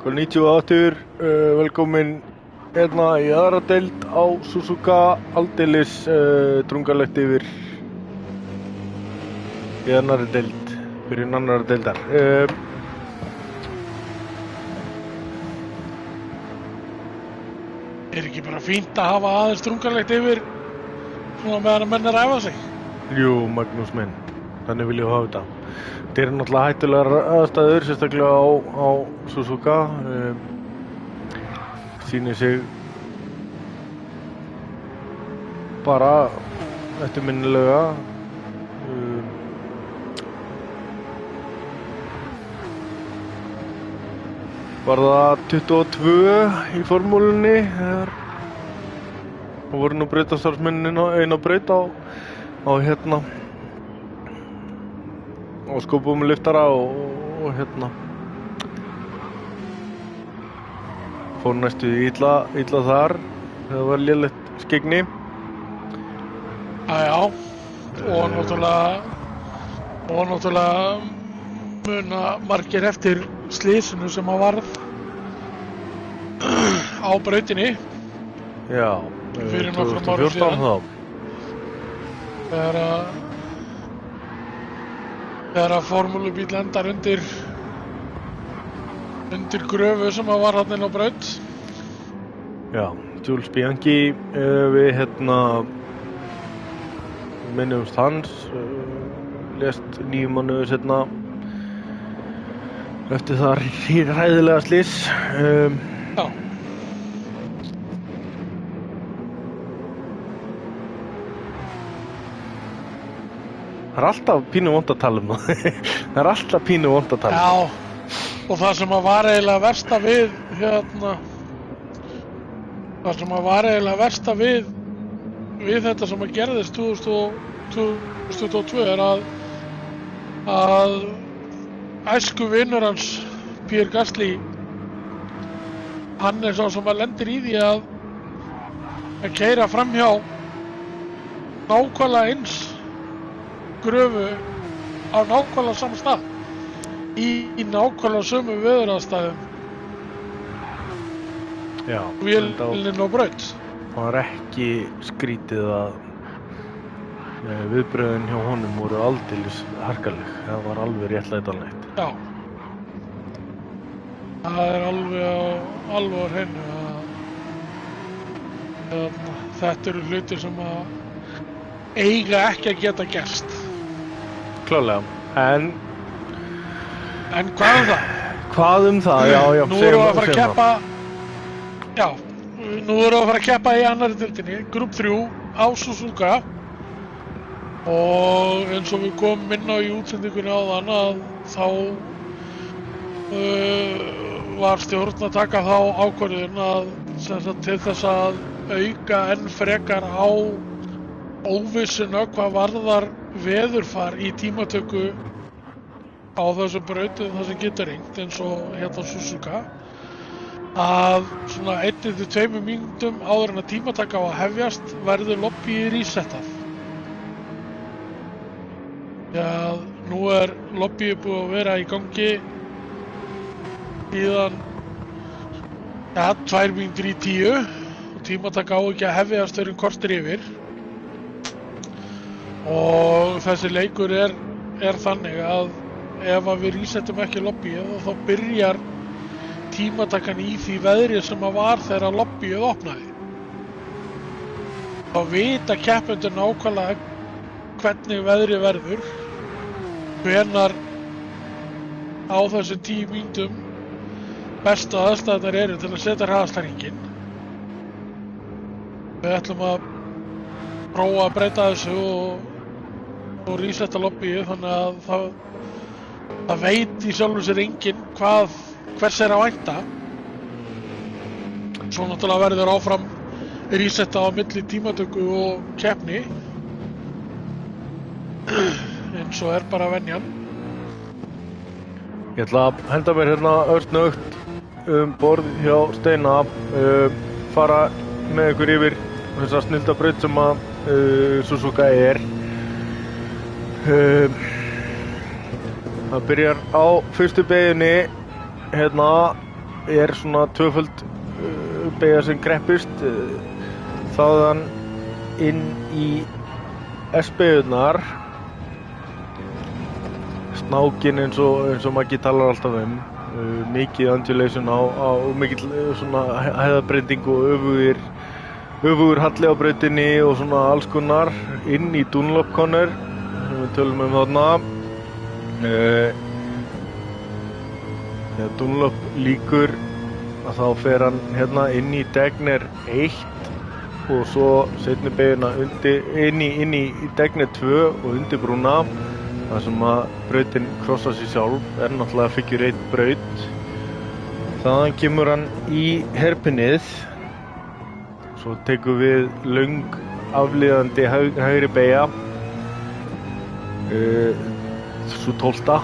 Konnichiwa aftur, velkomin hérna í aðra deild á Suzuka, aldeilis drungalegt yfir í annarri deild, fyrir annarri deildar. Ekki bara fínt að hafa aðeins drungalegt yfir svona meðan að menn er að æfa sig? Jú, Magnús minn, þannig vil ég hafa þetta. Þetta eru náttúrulega hættulegar aðstæður, sérstaklega á Suzuka. Sýnir sig bara eftirminnilega. Var það 22 í formúlunni þegar það voru nú brautastarfsmennin einn á braut á hérna og skópum liftara og hérna fór næstu illa þar þegar það var lélegt skegni. Já, og náttúrulega muna margir eftir slysinu sem að varð á brautinni. Já, fyrir nokkrum árum 2014 síðan. þá. Þegar að formúlubíll endar undir gröfu sem að var hann inn á braut. Já, Jules Bianchi við hérna minnumst hans lést 9 mánuði seinna eftir það hræðilega slys. Já. Það er alltaf pínu vont að tala um það. Það er alltaf pínu vont að tala um það. Já, og það sem að var eiginlega versta við við þetta sem að gerðist 2022 er að æsku vinur hans Pierre Gasly, hann er sá sem að lendir í því að keyra framhjá nákvæmlega eins gröfu á nákvæmlega sama stað í nákvæmlega sömu veðuraðstæðum. Já, vélinn á braut. Það var ekki skrítið að viðbrögðin hjá honum voru aldeilis harkaleg. Það var alveg réttlætanlegt. Já. Það er alveg á hreinu að þetta eru hlutir sem að eiga ekki að geta gerst. Klárlega, en hvað um það? Hvað um það? Já, nú erum við að fara að keppa. Já, nú erum við að fara að keppa í annarri deildinni, Group 3 á Suzuka. Og eins og við komum inn á í útsendingunni áðan að þá var stjórn að taka þá ákvörðun að til þess að auka enn frekar á óvissuna hvað varðar veðurfar í tímatöku á þessum brautum þar sem getur ringt eins og hérna Suzuka, að svona 1-2 mínútum áður en að tímataka á að hefjast verður lobbyið resetað. Já, nú er lobbyið búið að vera í gangi síðan 2 mínútur í 10 og tímataka á ekki að hefjast fyrir korter yfir. Og þessi leikur er þannig að ef að við resetum ekki lobbyið þá byrjar tímatakan í því veðri sem að var þegar lobbyið opnaði. Þá vita keppendur nákvæmlega hvernig veðri verður, hvenær á þessu 10 mínútum bestu aðstæðurnar eru til að setja hraðastarhringinn. Við ætlum að prófa að breyta þessu og resetta lobbyið þannig að það veit í sjálfu sér enginn hvers er að vænta. Svo náttúrulega verður áfram resetta á milli tímatöku og keppni eins og er bara venjan. Ég ætla að henda mér hérna örtnögt borð hjá Steina, fara með ykkur yfir þessa snilda braut sem að Suzuka er. Það byrjar á fyrstu beginni hérna svona tvöföld beygja sem kreppist þaðan inn í S-beygurnar. Snákinn eins og Maggi talar alltaf mikið undulation á mikill svona hæðabreyting og öfugur halli á brautinni og svona alls konar inn í Dunlop Corner sem við tölum þarna. Þegar Dunlop lýkur að þá fer hann hérna inn í Degner 1 og svo seinni beyguna inn í Degner 2 og undir brúna. Það sem að brautin krossa sig sjálf náttúrulega figure 1 braut. Þaðan kemur hann í herpinnið. Svo tekum við löng aflíðandi hægri beygja. Svo 12.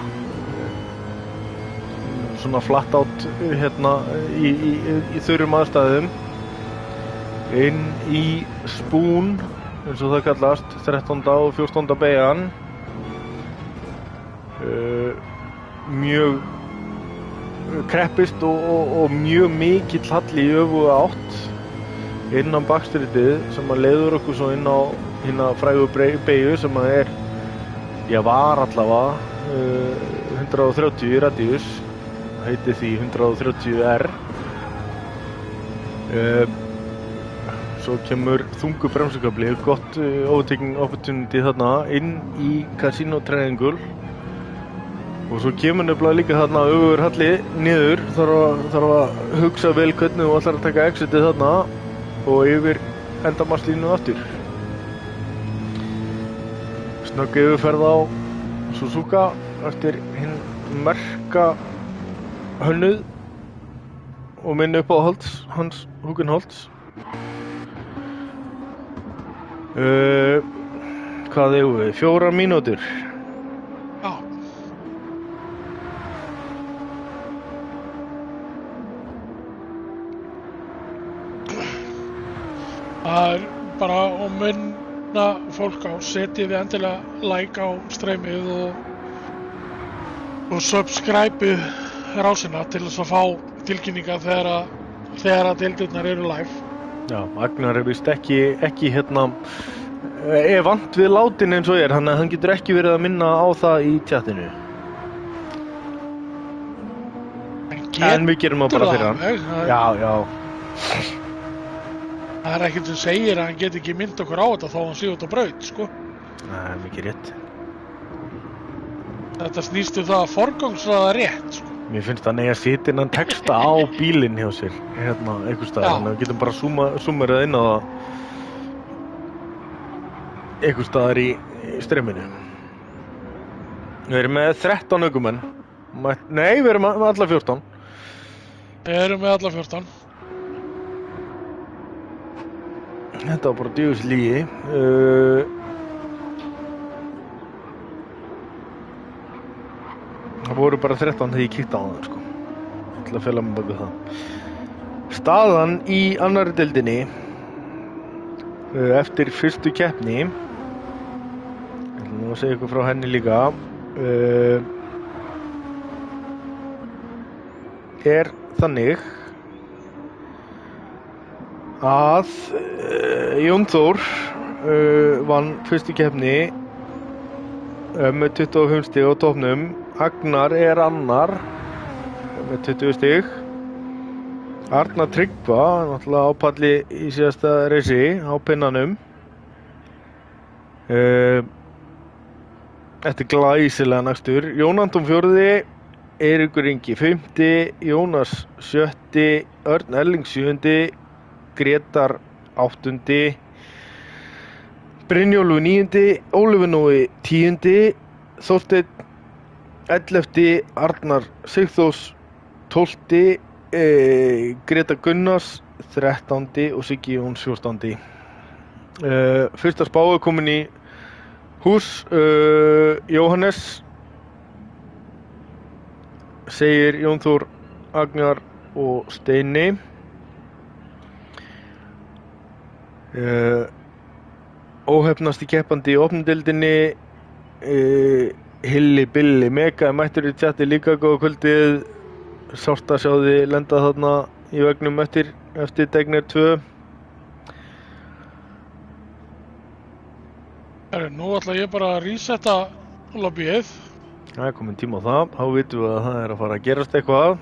Svona flat out hérna í þurrum aðstæðum. Inn í spoon, eins og það kallast, 13. og 14. beygjan. Mjög kreppist og mjög mikill halli í öfuga átt innan bakstritið sem að leiður okkur svo inn á hérna frægu beygju sem að var allavega 130 í radíus, heiti því 130R. Svo kemur þungu bremsukafli, gott overtaking opportunity þarna inn í Casino Triangle. Og svo kemur nefnilega líka þarna öfugur halli niður, þarf að hugsa vel hvernig þú ætlar að taka exitið þarna og yfir endamarslínu aftur. Snögg yfirferð á Suzuka eftir hinn merka hönnuð og minn uppáhalds, Hans Hugenholtz. Hvað eigum við? 4 mínútur. Það bara að minna fólk á, setjið endilega like á streymið og subscribeið rásina til þess að fá tilkynninga þegar að deildirnar eru live. Já, Agnar víst ekki hérna vant við látin eins og þannig að hann getur ekki verið að minna á það í tjatinu. En við gerum það bara fyrir hann. Já. Það ekkert sem segir að hann get ekki mynd okkur á þetta þó hann sé út á braut, sko. Það mikið rétt. Þetta snýst það að forgangsraða rétt, sko. Mér finnst að neyja setja innan texta á bílinn hjá sér, hérna, einhvers staðar, þannig að við getum bara súmerað inn á það einhvers staðar í streyminu. Við erum með 13 ökumenn. Nei, við erum með alla 14. Við erum með alla 14. Þetta var bara djöfis lygi. Það voru bara 13 þegar ég kíkti á það, sko. Ég ætla að fela mig bak við það. Staðan í annarri deildinni eftir fyrstu keppni. Ég ætla nú að segja ykkur frá henni líka. Þannig að Jón Þór vann fyrstu keppni með 25 stig á toppnum. Agnar annar með 20 stig. Arnar Tryggva náttúrulega á palli í síðasta reysi á pinnanum. Þetta glæsilega næstur. Jón Anton 4., Eiríkur Ingi 5., Jónas 7., Örn Elling 7., Grétar 8., Brynjólfur 9., Ólafur Nói 10., Þorsteinn 11., Arnar Sigþórs 12., Greta Gunnars 13. og Siggi Jóns 14. Fyrsta spá komin í hús. Jóhannes segir Jón Þór, Agnar og Steini. Óheppnasti keppandi í opnudeildinni, Hilli Billi Mega mættur í tjatti líka, góða kvöldið. sárt að sjá þið lenda þarna í vegnum eftir Degner 2. Nú ætla ég bara að resetta lobbyið. Það er komin tíma á það, þá vitum við að það er að fara að gerast eitthvað.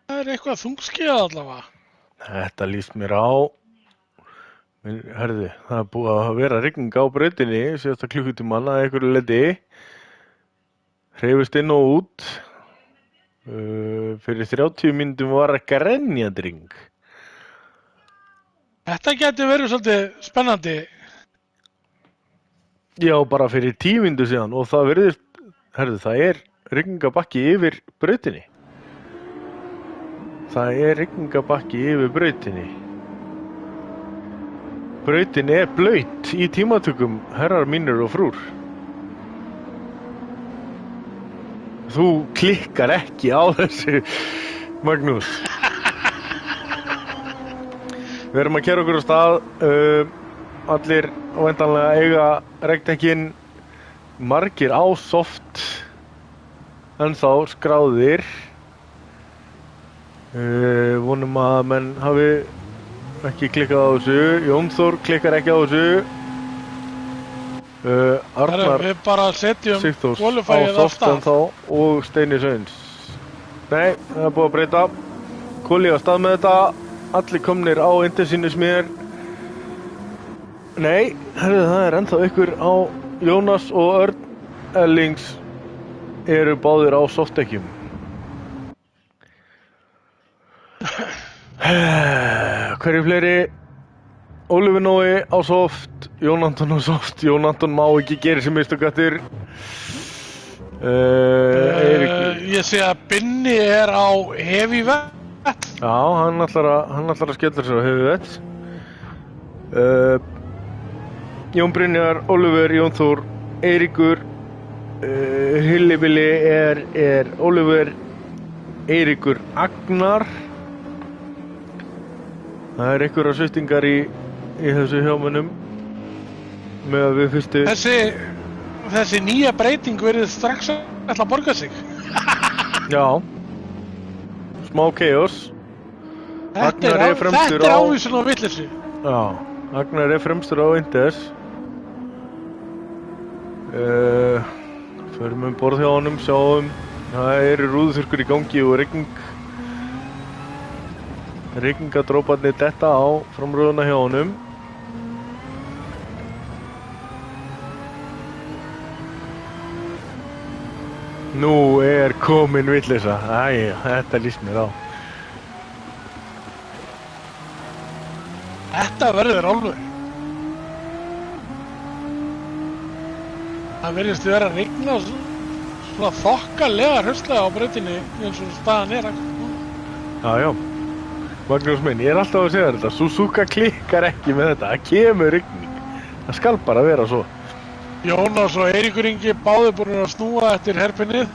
Það er eitthvað þungskeið allavega. Þetta líst mér á. Herðu, það er búið að vera rigning á brautinni síðasta klukkutímann að einhverju leyti. Hreyfist inn og út. Fyrir 30 mínútum var ekki grenjandring. Þetta getur verið svolítið spennandi. Já, bara fyrir 10 mínútur síðan og það virðist, herðu, það er rigningabakki yfir brautinni. Það er rigningabakki yfir brautinni. Brautin er blaut í tímatökum, herrar mínir og frúr. Þú klikkar ekki á þessu, Magnús. Við erum að keyra okkur á stað. Allir væntanlega eiga regndekkin, margir á soft ennþá skráðir. Vonum að menn hafi ekki klikkað á þessu. Jón Þór klikkar ekki á þessu. Arnar Við bara setjum Sigþórs á qualifyið af soft stað. ennþá og Steini Sveins. Nei, það er búið að breyta. Koli á stað með þetta. Allir komnir á intensínus mér. Nei, herðu, það er ennþá ykkur á Jónas og Örn Ellings eru báðir á softdekkjum. Hverju fleiri? Ólafur Nói á soft, Jón Anton á soft. Jón Anton má ekki gera sem mistökattur. Ég sé að Binni er á heavy vett. Já, hann ætlar að skella sér á heavy vett. Jón Brynjar, Ólafur, Jón Þór, Eiríkur, Hillibili er Ólafur, Eiríkur, Agnar. Það er einhverjar sviptingar í þessu hjámanum með að við fyrstu. Þessi nýja breyting verið strax að ætla að borga sig. Já, smá chaos. Agnar er fremstur Þetta er á ávísun á vitleysu. Já, Agnar er fremstur á Indes. Förum borð hjá honum, sjáum það eru rúðuþurrkur í gangi og rigningadróparnir detta á framrúðuna hjá honum. Nú er komin vitleysa. Æ, þetta líst mér á. Þetta verður alveg. Það verðist vera að rigna svona þokkalega hraustlega á brautinni eins og staðan er. Já. Magnús minn, ég er alltaf að segja þetta. Suzuka klikkar ekki með þetta. Það kemur rigning. Það skal bara vera svo. Jónas og Eiríkur Ingi báðir búin að snúa eftir herpinnið.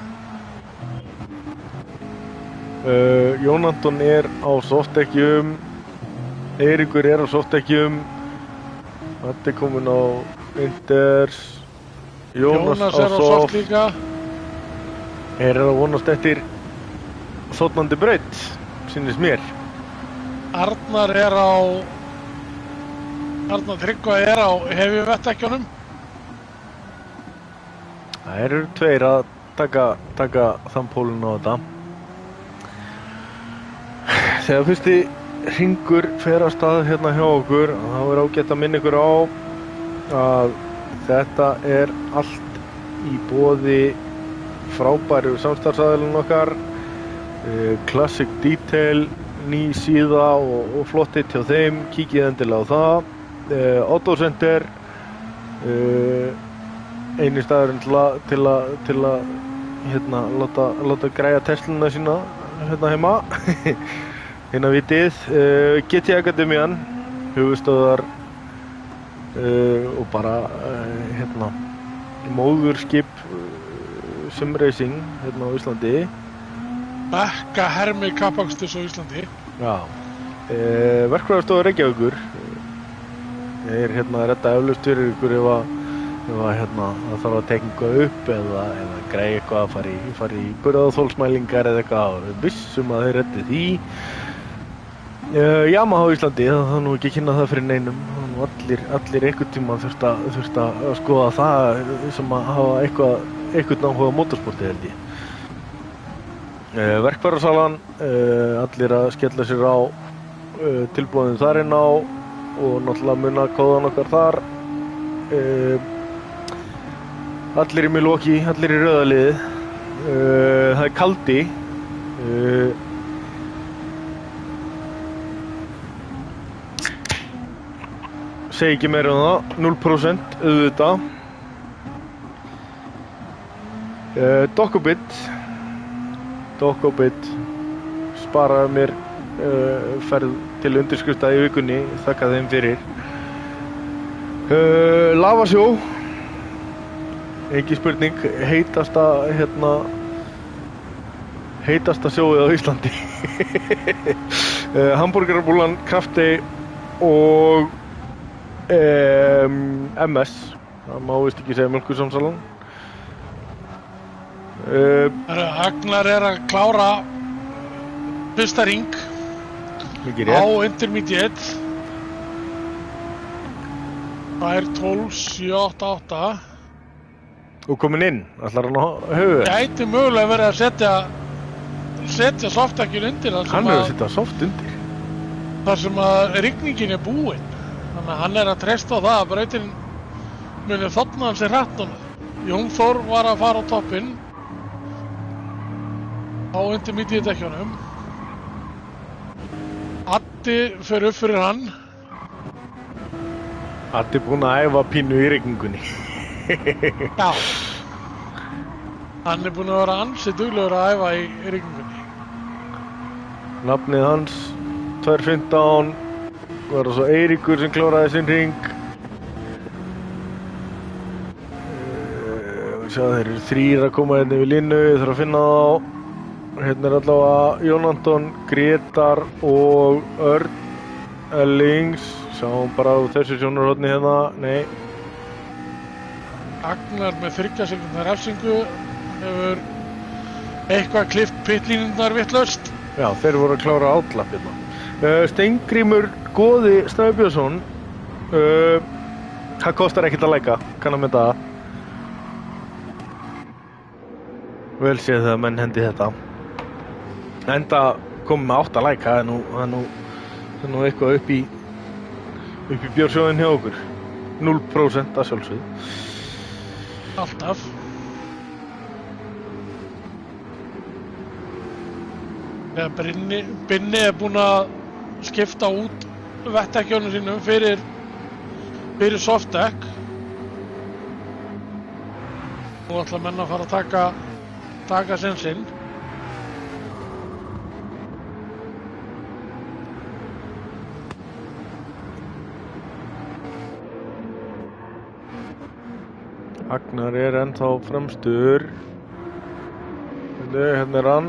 Jón Anton er á softdekkjum. Eiríkur er á softdekkjum. Þetta er komin á Inders. Jónas á er á soft líka. Er að vonast eftir þóttnandi braut, sýnist mér. Arnar Tryggva er á hefi vettdekkjunum. Það eru tveir að taka þann pólun á þetta. Þegar fyrsti hringur fer af stað hérna hjá okkur, þá er ágætt að minna ykkur á að þetta er allt í boði frábæru samstarfsaðilum okkar. Classic Detail, ný síða og flottitt hjá þeim, kíkið endilega á það. Auto Center, eini staðurinn til að hérna, láta græja Tesluna sína hérna heima. Hérna vitið, GT Akademían, höfuðstöðvar og bara móðurskip simracing hérna á Íslandi. Bekka hermi kappaksturs á Íslandi. Já. Verkfræðistofa Reykjavíkur er hérna að redda eflaust fyrir ykkur ef að það þarf að tekninga upp eða græja eitthvað að fara í burðarþolsmælingar eða eitthvað. Vissum að þeir reddi því. Yamaha á Íslandi, það er nú ekki að kynna það fyrir neinum. Allir einhvern tíma þurft að skoða það sem að hafa eitthvað áhuga á motorsporti held ég. Verkfærasalan, allir að skella sér á tilboðin þar inn á og náttúrulega muna kóðan okkar þar. Allir í Milwaukee, allir í rauðaliði. Það er kaldi. Segi ekki meira um það, 0% auðvitað. Dokkobit sparaði mér ferð til undirskrifta í vikunni, þakka þeim fyrir. Lavasjó, ekki spurning, heitasta sjóið á Íslandi. Hamborgarabúlan, Krafti og MS, það má vist ekki segja Mjólkursamsalan. Agnar er að klára fyrsta ring á Intermediate. Það er 12.788. Og komin inn, ætlar hann á höfuð? Gæti mögulega verið að setja softakjur undir. Hann er að setja soft undir. Þar sem að rigningin er búinn. Þannig að hann er að treysta á það að brautin muni þotna hans í hrattnum. Jón Þór var að fara á toppinn á Intermediate dekkjunum. Addi fer upp fyrir hann. Addi búinn að æfa pínu í rigningunni. Já. Hann er búinn að vera ansi duglegur að æfa í rigningunni. Nafnið hans 2.15. Það var svo Eiríkur sem kláraði sinn ring. Sjá, þeir eru 3 að koma hérna yfir línu, ég þarf að finna þá. Hérna er allavega Jón Anton, Grétar og Örn Ellings. Sjáum bara á þessu sjónarhorni hérna, nei. Agnar með 30 sekúndna refsingu hefur eitthvað klift pittlínurnar vitlaust. Já, þeir voru að klára átlapp hérna. Steingrímur Góði Snæbjörnsson, það kostar ekkert að læka, kann að mynda það. Vel séð þegar menn hendi þetta. Enda komið með 8 læka, það er nú eitthvað upp í bjórsjóðin hjá okkur. 0% að sjálfsögðu. Alltaf. Þegar Binni er búinn að skipta út vettdekkjónum sínum fyrir softdekk. Nú ætla menn að fara að taka sinn. Agnar er ennþá fremstur. Hérna er hann.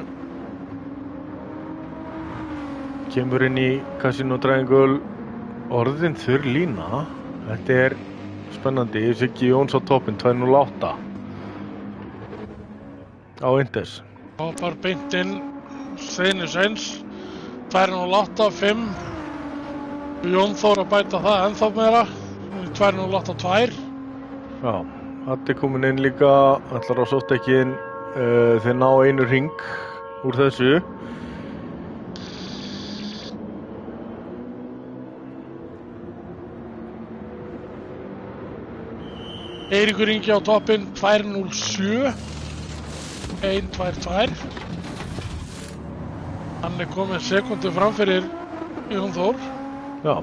Kemur inn í Casino Triangle. Orðin þurr lína. Þetta er spennandi. Siggi Jóns á toppinn, 2.08. Á Indes. Hoppar beint inn, Steini Sveins, 2.08.5. Jón Þór að bæta það ennþá meira, 2.08.2. Já, Addi komin inn líka, ætlar á sóttekkin, þeir ná einu hring úr þessu. Eiríkur Ingi á toppinn, 2.07. 1.22. Hann er komið sekundu fram fyrir Jón Þór. Já.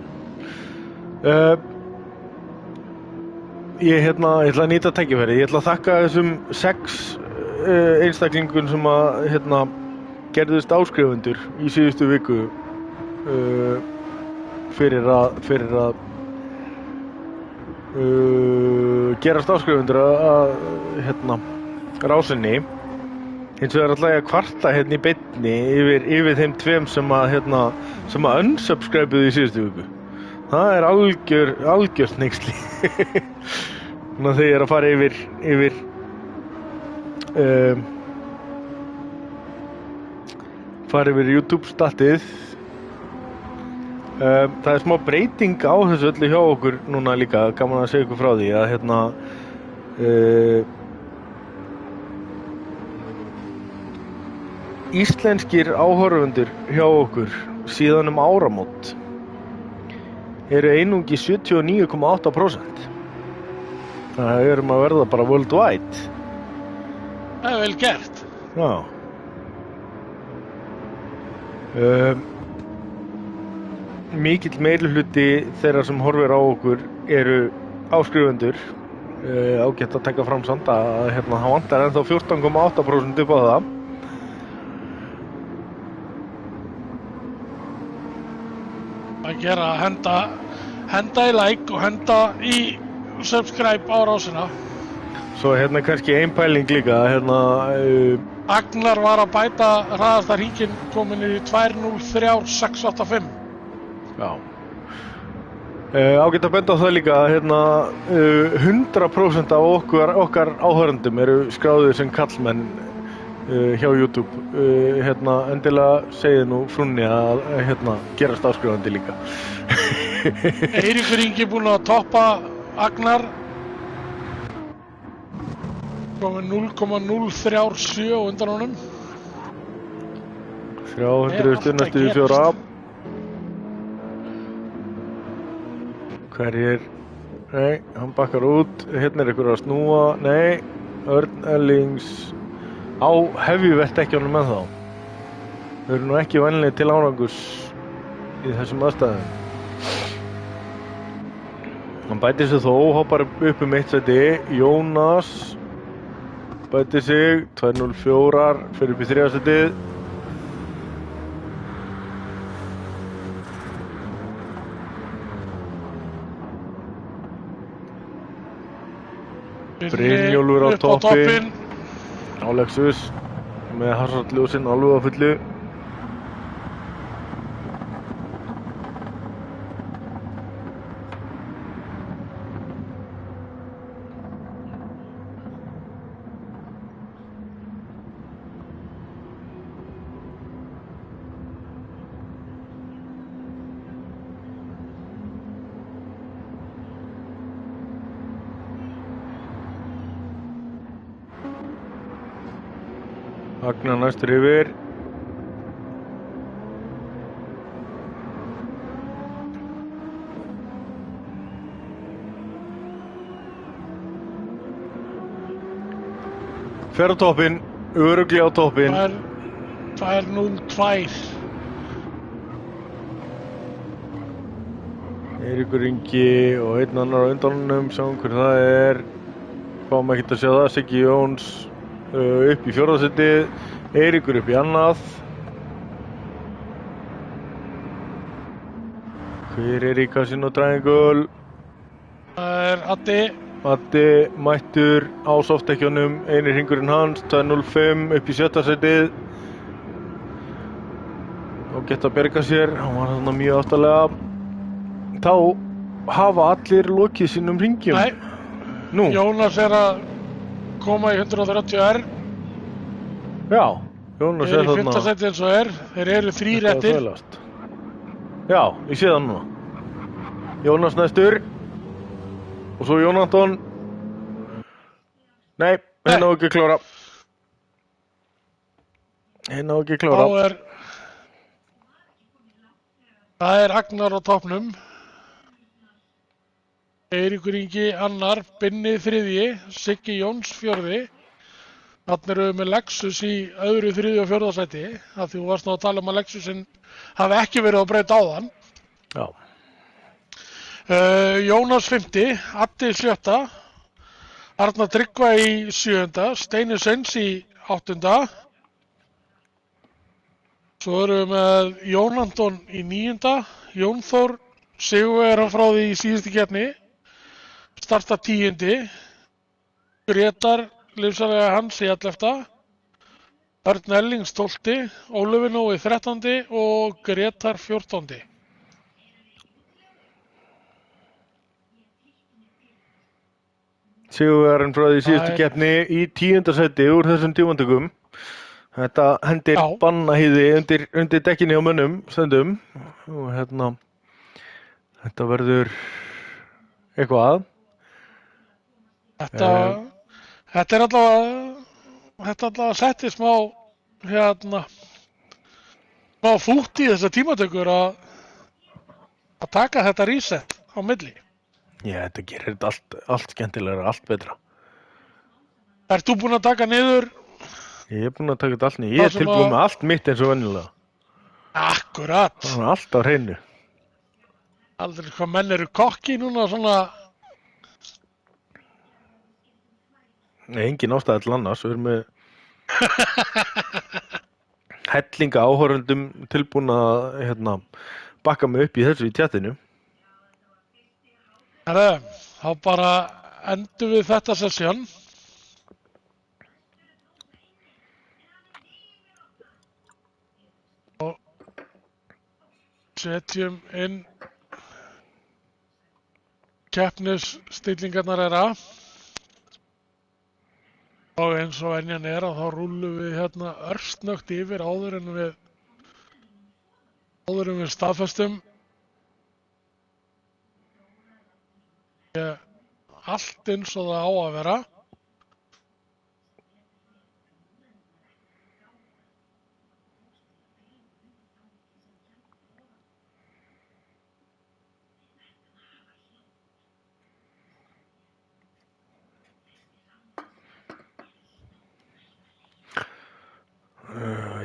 Ég ætla að nýta tækifæri. Ég ætla að þakka þessum 6 einstaklingum sem að gerðust áskrifundur í síðustu viku fyrir að gerast áskrifundur að rásinni. Hins vegar ætla ég að kvarta hérna í beinni yfir þeim tveim sem að unsubscribe-uðu í síðustu viku. Það er algjört hneyksli. Þannig að þegar ég er að fara yfir YouTube-statið. Það er smá breyting á þessu öllu hjá okkur núna líka, gaman að segja ykkur frá því að íslenskir áhorfendur hjá okkur síðan áramót eru einungis 79,8%. Það erum að verða bara worldwide. Það er vel gert. Já. Mikill meirihluti þeirra sem horfir á okkur eru áskrifendur. Ágætt að taka fram samt að það vantar ennþá 14,8% upp á það. Að gera, henda í like og henda í subscribe á rásina. Svo kannski ein pæling líka, Agnar var að bæta hraðasta hringinn komin í 203.685. Já. Ágætt að benda á það líka að 100% af okkar áhorfendum eru skráðir sem karlmenn hjá YouTube. Endilega segið nú frúnni að gerast áskrifandi líka. Eiríkur Ingi búinn að toppa Agnar. Komið 0,037 á undan honum. 300 næstu í 4. Hverjir? Nei, hann bakkar út. Hérna er ykkur að snúa. Nei, Örn Ellings á heavy-vettdekkjunum ennþá. Þau eru nú ekki venlega til árangurs í þessum aðstæðum. Hann bætir sig þó, hoppar upp eitt sæti. Jónas bætir sig, 204, fyrir upp í 3. sætið. Brynjólfur á toppinn. Alexus með Hazard-ljósinn alveg á fullu. Agnar næstur yfir. Fer á toppinn, örugglega á toppinn. 202. Eiríkur Ingi og einn annar á undan honum, sjáum hver það er. Fáum ekkert að sjá það, Siggi Jóns upp í 4. sætið, Eiríkur upp í 2. Hver er í Casino Triangle? Það er Addi mættur á softdekkjunum, eini hringurinn hans, 205 upp í 7. sætið. Og geta berga sér, hann var þarna mjög áttalega. Þá hafa allir lokið sínum hringjum. Nei, Nú. Jónas er að koma í 130R. Já, Jónas er í 5. sæti eins og er. Þeir eru 3 réttir. Já, ég sé það núna. Jónas næstur. Og svo Jón Anton. Nei, hérna á ekki að klára. Það er Agnar á toppnum. Eiríkur Ingi 2, Binni 3, Siggi Jóns 4. Þarna erum við með Lexus í 2., 3. og 4. sæti. Af því þú varst nú að tala að Lexusin hafi ekki verið á braut áðan. Já. Jónas 5, Addi 7, Arnar Tryggva í 7, Steini Sveins í 8. Svo erum við með Jón Anton í 9, Jón Þór sigurvegarann frá því í síðustu keppni, starta 10, Grétar Lífsarlega hans í 11, Örn Ellings 12, Ólafur Nói 13 og Grétar 14. Sigurvegarinn frá því síðustu Það er- keppni í 10. sæti úr þessum tímandökum. Þetta hendir Já. bannahýði undir dekkinni á mönnum stundum og þetta verður eitthvað. Þetta er allavega setti smá smá fút í þessar tímatökur að taka þetta reset á milli. Já, þetta gerir þetta allt skemmtilegra, allt betra. Ert þú búinn að taka niður? Ég er búinn að taka þetta allt niður. Ég er tilbúinn með allt mitt eins og venjulega. Akkurat. Það er allt á hreinu. Aldrei hvað menn eru kokki núna svona. Nei, engin ástæða til annars. Við erum með hellinga áhorfendum tilbúin að bakka mig upp í þessu í tjatinu. Herra, þá bara endum við þetta sessjón. Og setjum inn keppnisstillingarnar og eins og venjan að þá rúllum við örsnögt yfir áður en við staðfestum allt eins og það á að vera.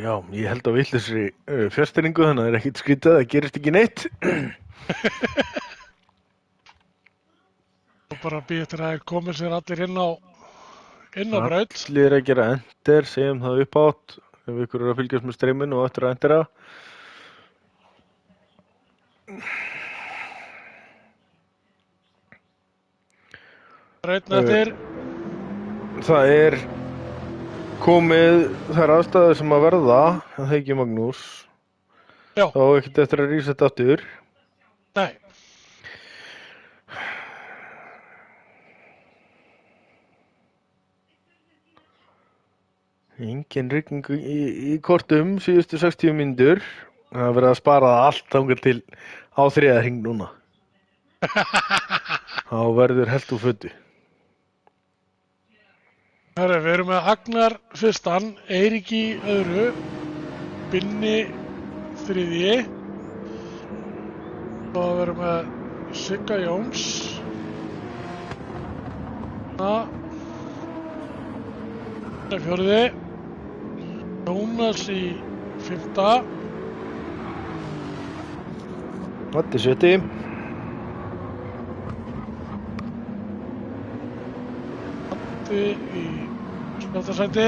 Já, ég held á vittlausri fjárstýringu, þannig að það er ekkert skrítið, það gerist ekki neitt. Og bara býð eftir að komið sér allir inn á braut. Allir að gera enter, segjum það upp átt, ef ykkur eru að fylgjast með streyminu og eftir að entera. Brautn eftir. Það er komið þær aðstæður sem að verða, en það ekki Magnús. Já. Þá ekkert eftir að reset aftur. Nei. Engin rigning í kortum síðustu 60 mínútur. Það er verið að spara það allt þangað til á þriðja hring núna. Þá verður hellt úr fötu. Herra, við erum með Agnar fyrstan, Eirík í öðru, Binni þriðji. Þá erum við með Sigga Jóns. Fjórði. Jónas í fimmta. Matti sjötti. Matti í sjötta sæti.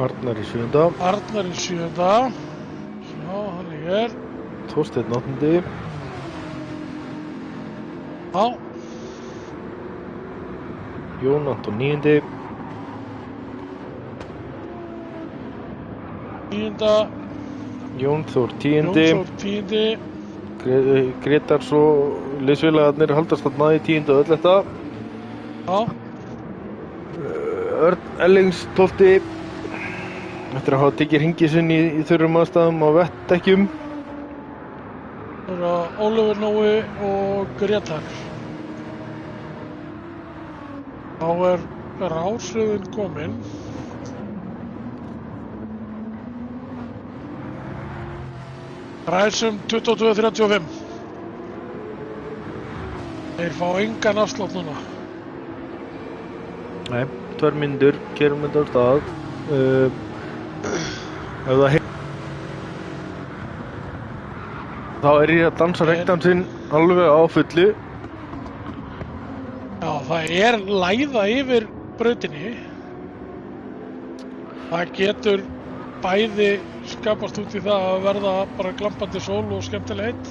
Arnar í sjöunda. Arnar í sjöunda. Já, hann er hér. Þorsteinn áttundi. Já. Jón Anton níundi. Níunda. Jón Þór tíundi. Jón Þór tíundi. Grétar svo liðsfélagarnir haldast þarna í 10. og 11. Já. Örn Ellings 12. Eftir að hafa tekið hringi sinn í þurrum aðstæðum á vettdekkjum. Það eru Ólafur Nói og Grétar. Þá er rásröðin komin. Ræsum 22:35. Þeir fá engan afslátt núna. Nei, 2 mínútur, kerum þetta á stað. Ef það þá er ég að dansa rektansinn alveg á fullu. Já, það er læða yfir brautinni. Það getur bæði skapast út í það að verða bara glampandi sól og skemmtilegt.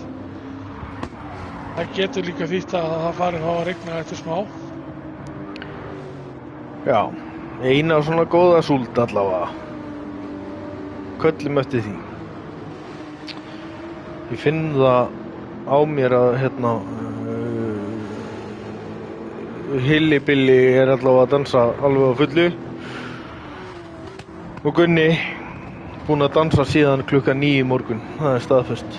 Það getur líka þýtt að það fari að rigna eftir smá. Já, Eina svona góða súld allavega. Köllum eftir því. Ég finn það á mér að Hilli-Billi allavega að dansa alveg á fullu. Og Gunni búinn að dansa síðan klukkan 9 í morgun. Það staðfest.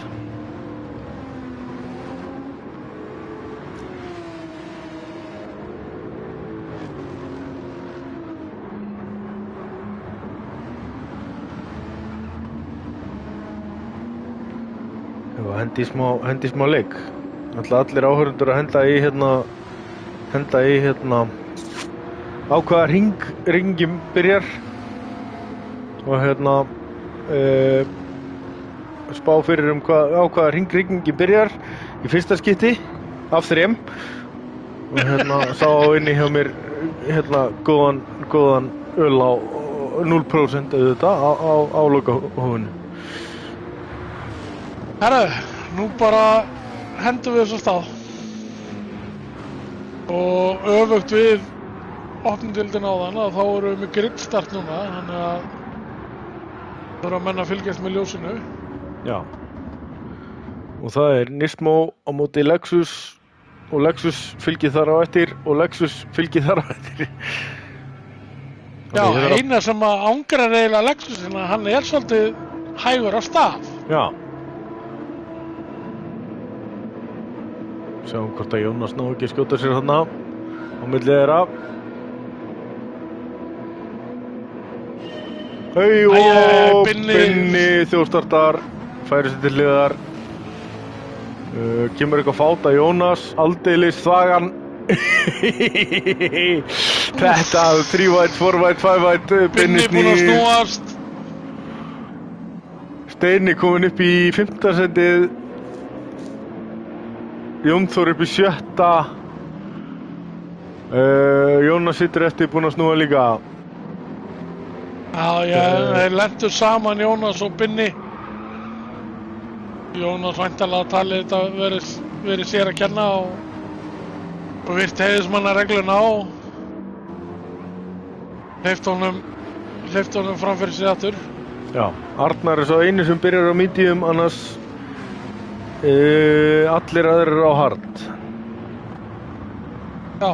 Hendi smá leik. Allir áhorfendur að henda í á hvaða hringin byrjar og spá fyrir á hvaða hringin byrjar í fyrsta skipti af 3 og sá inni hjá mér góðan öl á 0% auðvitað á lokahófinu. Herru, nú bara hendum við þessu stað og öfugt við opnumdeildina áðan að þá erum við með grillstart núna, þannig að það eru að menna að fylgjast með ljósinu. Já. Og það er Nismo á móti Lexus og Lexus fylgir þar á eftir og Lexus fylgir þar á eftir. Já, eina sem að angrar eiginlega Lexusina, hann er svolítið hægur á stað. Já. Sjáum hvort að Jónas ná ekki skjóta sér þarna á milli þeirra. Binni þjóðstartar, færi sér til hliðar. Kemur eitthvað fát að Jónas, aldeilis þvagan. Þetta 3-væt, 4-væt, 5-væt, Binni búinn að snúast. Steini kominn upp í 5. sætið. Jón Þór upp í 7. Jónas situr eftir búinn að snúa líka. Já, þeir lentu saman Jónas og Binni. Jónas væntanlega talið þetta verið sér að kenna og virt heiðismannaregluna og hleypt honum fram fyrir sig aftur. Já, Arnar er svo einu sem byrjar á medium, annars allir aðrir á hard. Já.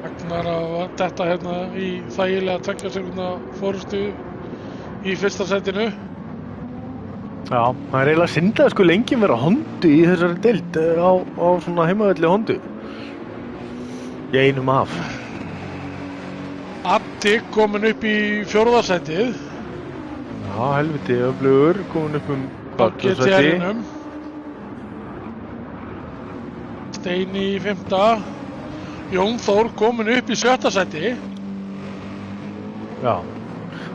Ragnar að detta hérna í þægilega 2 sekúndna forystu í fyrsta sætinu. Já, það er eiginlega synd að lengi vera Hondu í þessari deild á svona heimavelli Hondu. Í einum af. Addi kominn upp í 4. sætið. Já, helviti öflugur, komin upp bakið GTR-inum. Steini í 5. Jón Þór kominn upp í 7. sæti. Já,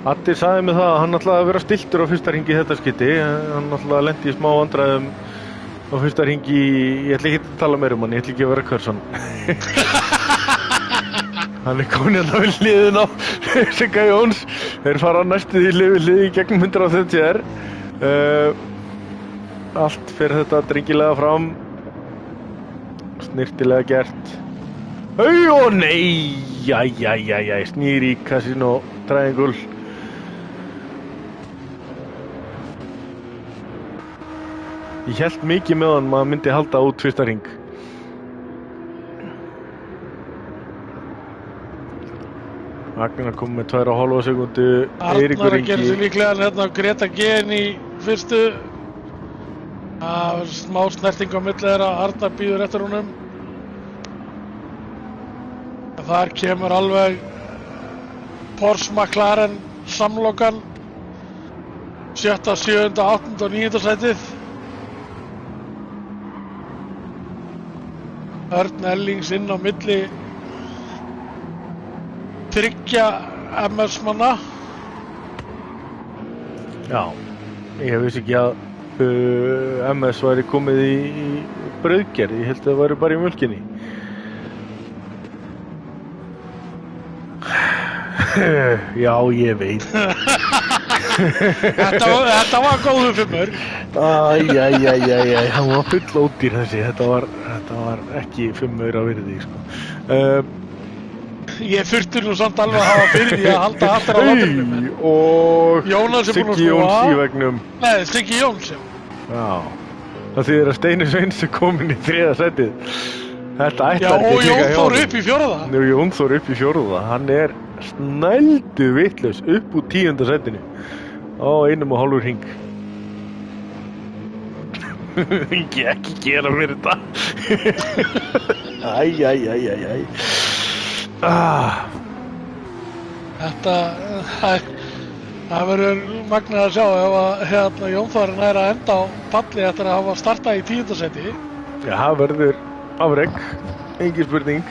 Addi sagði mig það að hann ætlaði að vera stilltur á fyrsta hringi í þetta skipti. Hann ætlaði að lenda í smá vandræðum á fyrsta hringi ég ætla ekki að tala meira hann, ég ætla ekki að vera Körsson. Hann er komin hérna við hliðin á Sigga Jóns. Þeir fara næstu því hlið við hlið í gegnum 130R. Allt fyrir þetta drengilega fram. Snirtilega gert. Ó nei, jæ, snýr í Casino Triangle. Ég hélt mikið með hann maður myndi halda út fyrsta hring. Ragnar kom með 2,5 sekúndu. Arnar að gera sig líklega hérna á Greta G í fyrstu. Það var smá snerting á milli þeirra. Arnar býður eftir honum. Þar kemur alveg Porsche McLaren samlokan. 7., 7., 8. og 9. sætið. Örn Ellings inn á milli 3 MS-manna. Já, ég vissi ekki að MS væri komið í brauðgerð. Ég held að það væri bara í mjölkinni. Já, ég veit. Þetta var góðu fimmur. Hann var full ódýr þessi, þetta var ekki 5 aura virði, sko. Ég þurfti nú samt alveg að hafa fyrir því að halda aftur á landinu. Og Jónas er búinn að Siggi snúa. Jóns í vegnum. Nei, Siggi Jóns, já. Já, það þýðir að Steini Sveins er komin í 3. sætið. Þetta Já, ætlar og ekki Jón líka hjá Þór honum. upp í 4. Nú, Jón Þór upp í 4. Hann er snældu vitlaus upp úr 10. sætinu á 1,5 hring. Ekki gera mér þetta. Æ. Það verður magnað að sjá ef að Jón Þór nær að enda á palli eftir að hafa startað í 10. sæti. Já, það verður afrek, engin spurning.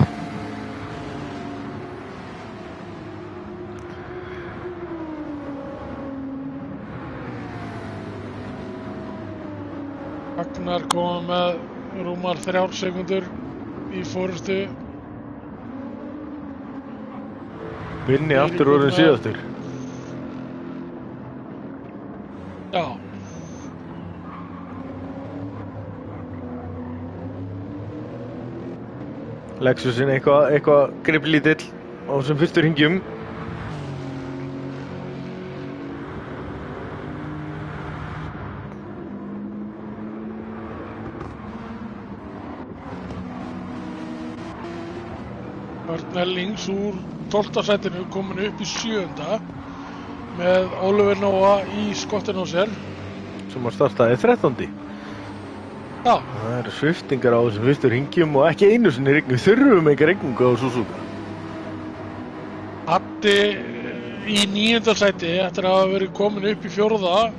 Ragnar koma með rúmar 3 sekúndur í forystu. Vinni aftur orðin síðastur. Já. Lexusin eitthvað griplítill á þessum fyrstu hringjum. Örn Ellings úr 12. sætinu komin upp í 7. með Oliver Nóa í skottinu á sér. Sem að startaði 13. Já, Það eru sviftingar á þessum fyrstu hringjum og ekki einu sinni rigning. Við þurfum ekki rigningu á Suzuka. Addi í 9. sæti eftir að hafa verið komin upp í 4.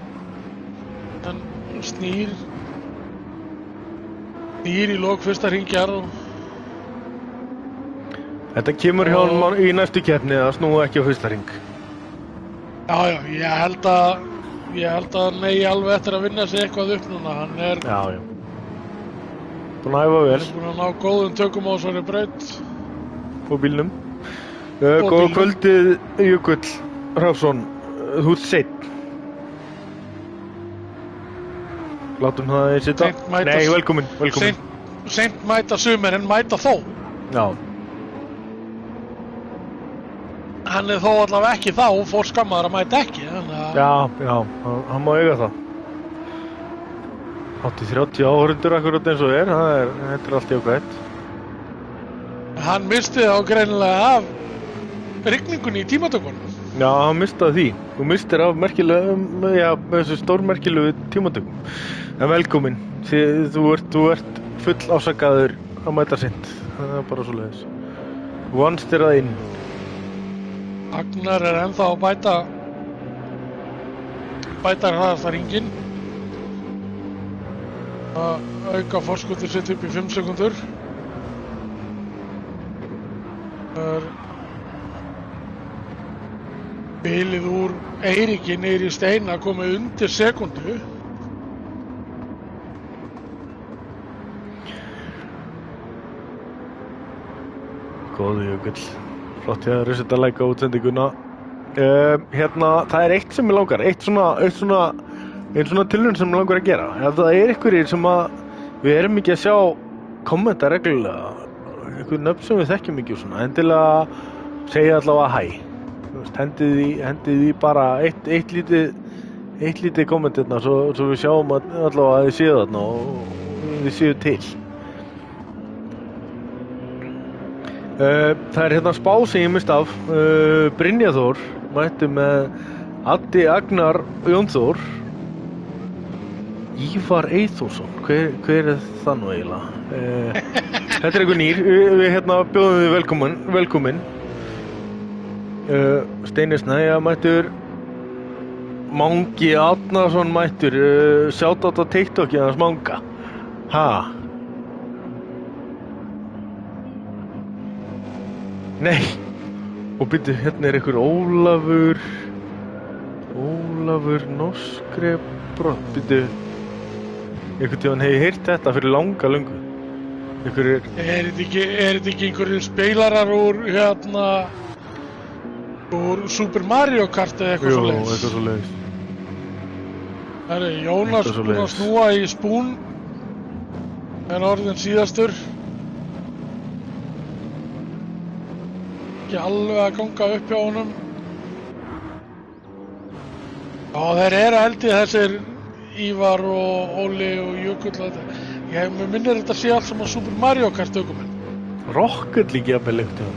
en snýr í lok fyrsta hringjar og Þetta kemur hjá honum í næstu keppni að snúa ekki á fyrsta hring. já, ég held að hann eigi alveg eftir að vinna sig eitthvað upp núna. Hann er Já. Búin að æfa vel búinn að ná góðum tökum á þessari braut. á bílnum. Og Góða bílnum. kvöldið, Jökull Hrafsson. Þú ert seinn. Látum það í sitta. Seint mæta- Nei, velkomin. Seint mæta sumir en mæta þó. Já. Hann er þó allavega ekki þá og fór skammaður að mæta ekki. Já, hann má eiga það. 30 áhörundur akkurat eins og þetta er allt jákvætt. Hann misti þá greinilega af rigningunni í tímatökunum. Já, hann mistaði því. Þú mistir af þessu stórmerkilegu tímatökum. En velkomin. Þú ert full ásakaður að mæta seint. Það er bara svoleiðis. Vonst er það inn. Agnar er ennþá að bæta hraðasta hringinn. Að auka forskotið sitt upp í 5 sekúndur. Það er bilið úr Eiríki niður í Steina komið undir sekúndu. Góðu Jökull. Flott hjá þér að setja like á útsendinguna. Það er eitt sem ég langar, ein svona tilraun sem ég langar að gera. Ef það er einhverjir sem að við erum ekki að sjá kommenta reglulega, einhver nöfn sem við þekkjum ekki og svona, endilega segja allavega hæ. Hendið því bara eitt lítið komment hérna svo við sjáum allavega að þið séu þarna og þið séu til. Það er hérna spá sem ég mist af. Brynjar Þór mætti með Addi Agnar Jón Þór. Ívar Eyþórsson, hver er það nú eiginlega? Þetta er einhver nýr. Við hérna bjóðum þið velkomin. Steini Snæja mættur. Mangi Árnason mættur. Shoutout á TikTok hans Manga. Ha? Nei, og byrju, hérna er einhver Ólafur Noskrebrot, byrju, einhvern tíðan hef ég heyrt þetta fyrir langa löngu. Er þetta ekki einhverjum spilarar úr úr Super Mario Kart eða eitthvað Jú, svoleiðis. eitthvað svo leiðis. Herri, Jónas Eitthvað búinn að svoleiðis. snúa í spún. Orðinn síðastur. Ekki alveg að ganga upp hjá honum. Já, þeir eru held ég þessir Ívar og Óli og Jökull. Mér minnir þetta sé allt saman Super Mario Kart ökumenn. Rocket League jafnvel eitthvað.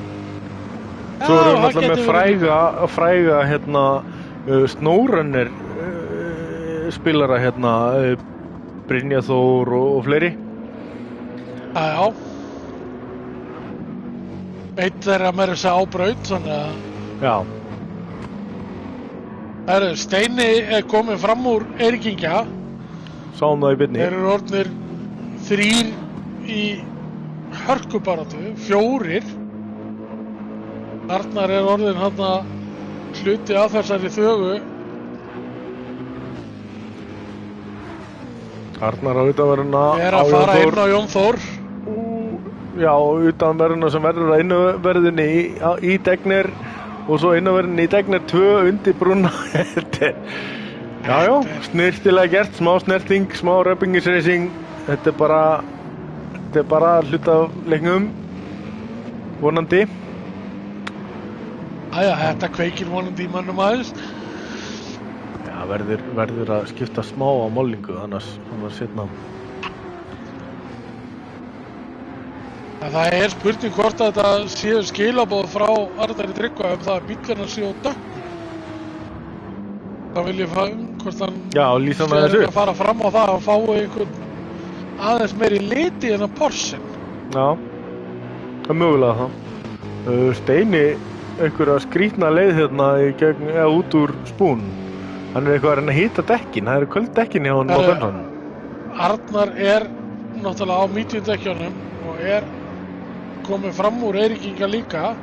Já, Svo erum við það náttúrulega getur með verið fræga hérna Snowrunner spilara hérna Brynja Þór og fleiri. Já. Eitt þeirra meira þess að á braut, þannig að Já, Herru, Steini er komið fram úr Eyrkingja. sáum það í beinni. Þeir eru orðnir 3 í hörkubaráttu, 4. Arnar er orðinn hann hluti af þessari þögu. Arnar á utanverðina Er að fara inn á Jón Þór. Já, utanverðina sem verður að innverðinni í Degner og svo innverðinni í Degner 2 undir brúna. Já, snirtilega gert, smá snerting, smá röpingisreising. Þetta er bara hluta af leiknum, vonandi. Æja, þetta kveikir vonandi í mönnum aðeins. Já, verður að skipta smá á málningu, annars setna. En það er spurning hvort að þetta séu skilaboð frá Arnari Tryggva það að bíllinn séu á dökkum. Það vil ég hvort hann lýsa hann aðeins upp. að fara fram á það að fái einhvern aðeins meiri liti en að Porschen. Já, það er mögulega það. Steini einhverja skrýtna leið hérna út úr spún. Hann er eitthvað að reyna að hita dekkin, það eru köld dekkin hjá hann á bönsanum. Arnar er náttúrulega á mediumdekkjunum og er komið fram úr Eyrkingja líka.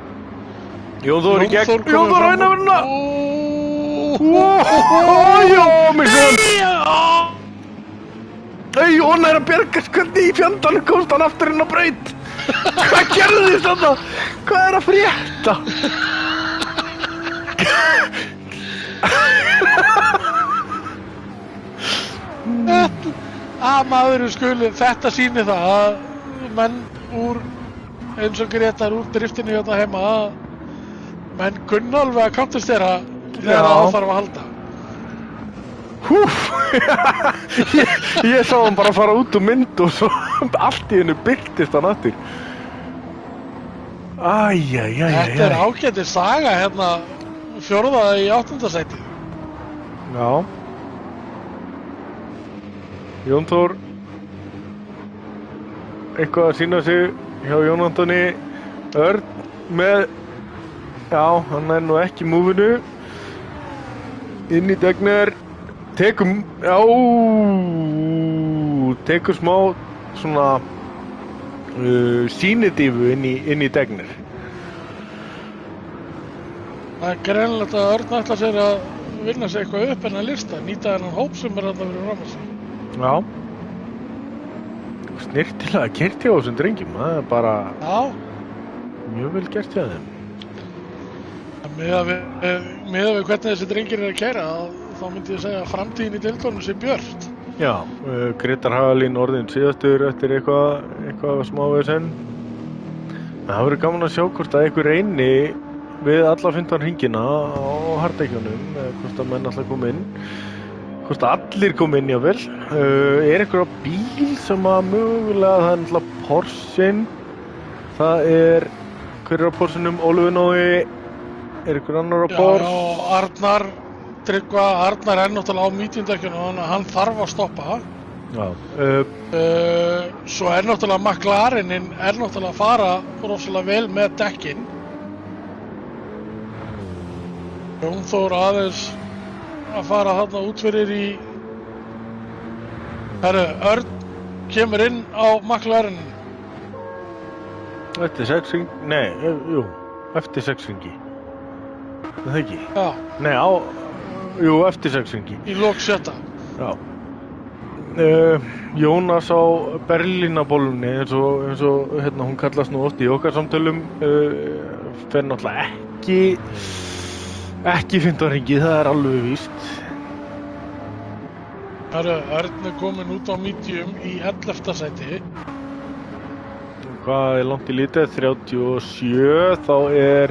Jón Þór í gegn. Jón Þór á innverðina! Mér svo hann Jón er að bjarga hvernig í fjandanum komst hann aftur inn á braut. Hvað gerðist þarna? Hvað er að frétta? Maðurinn skuli, þetta sýnir það að menn úr eins og Gretar úr driftinu hérna heima að menn kunna alveg að counterstera þegar það þarf að halda. Ég sá hann bara fara út úr mynd og svo allt í hennu byrtist hann aftur. Þetta er ágætis saga hérna 4. í 8. sæti. Já. Jón Þór eitthvað að sýna sig hjá Jón Antoni Örn með hann er nú ekki í múfinu inn í Degner tekur smá svona sýnidífu inn í Degner. Það er greinilegt að Örn ætlar sér að vinna sig eitthvað upp en að lista, nýta þennan hóp sem er að vera fram að sig. Já. Snirtilega keyrt hjá þessum drengjum, það er bara mjög vel gert hjá þeim. Miðað við hvernig þessi drengir eru að keyra, þá myndi ég segja að framtíðin í deildunum sé björt. Já, Gretar Hagalín orðinn síðastur eftir eitthvað smávegisen. Það verður gaman að sjá hvort að einhver reyni við alla 15 hringina á harddekkjunum, hvort að menn alltaf koma inn. Hvort að allir kom inn jável. Er einhver á bíl sem að mögulega, það er náttúrulega Porschen. Það er, hver er á Porschenum? Ólafur Nói, er einhver annar á Porsche? Já, Arnar Tryggva, Arnar er náttúrulega á mediumdekkjunum, þannig að hann þarf að stoppa. Já. Svo er náttúrulega McLarenin er náttúrulega að fara rosalega vel með dekkin. Jón Þór aðeins að fara þarna út fyrir í Örn kemur inn á McLaren Eftir 6 hringi, eftir 6 hringi. Það ekki? Já. Nei, eftir 6 hringi. Í lok 7. Já. Jónas á Berlínabólunni eins og hérna hún kallast nú oft í okkar samtölum fer náttúrulega ekki Ekki 15 hringi, það er alveg víst. Örn er komin út á medium í 11. sæti. Hvað er langt í lítið? 37, þá er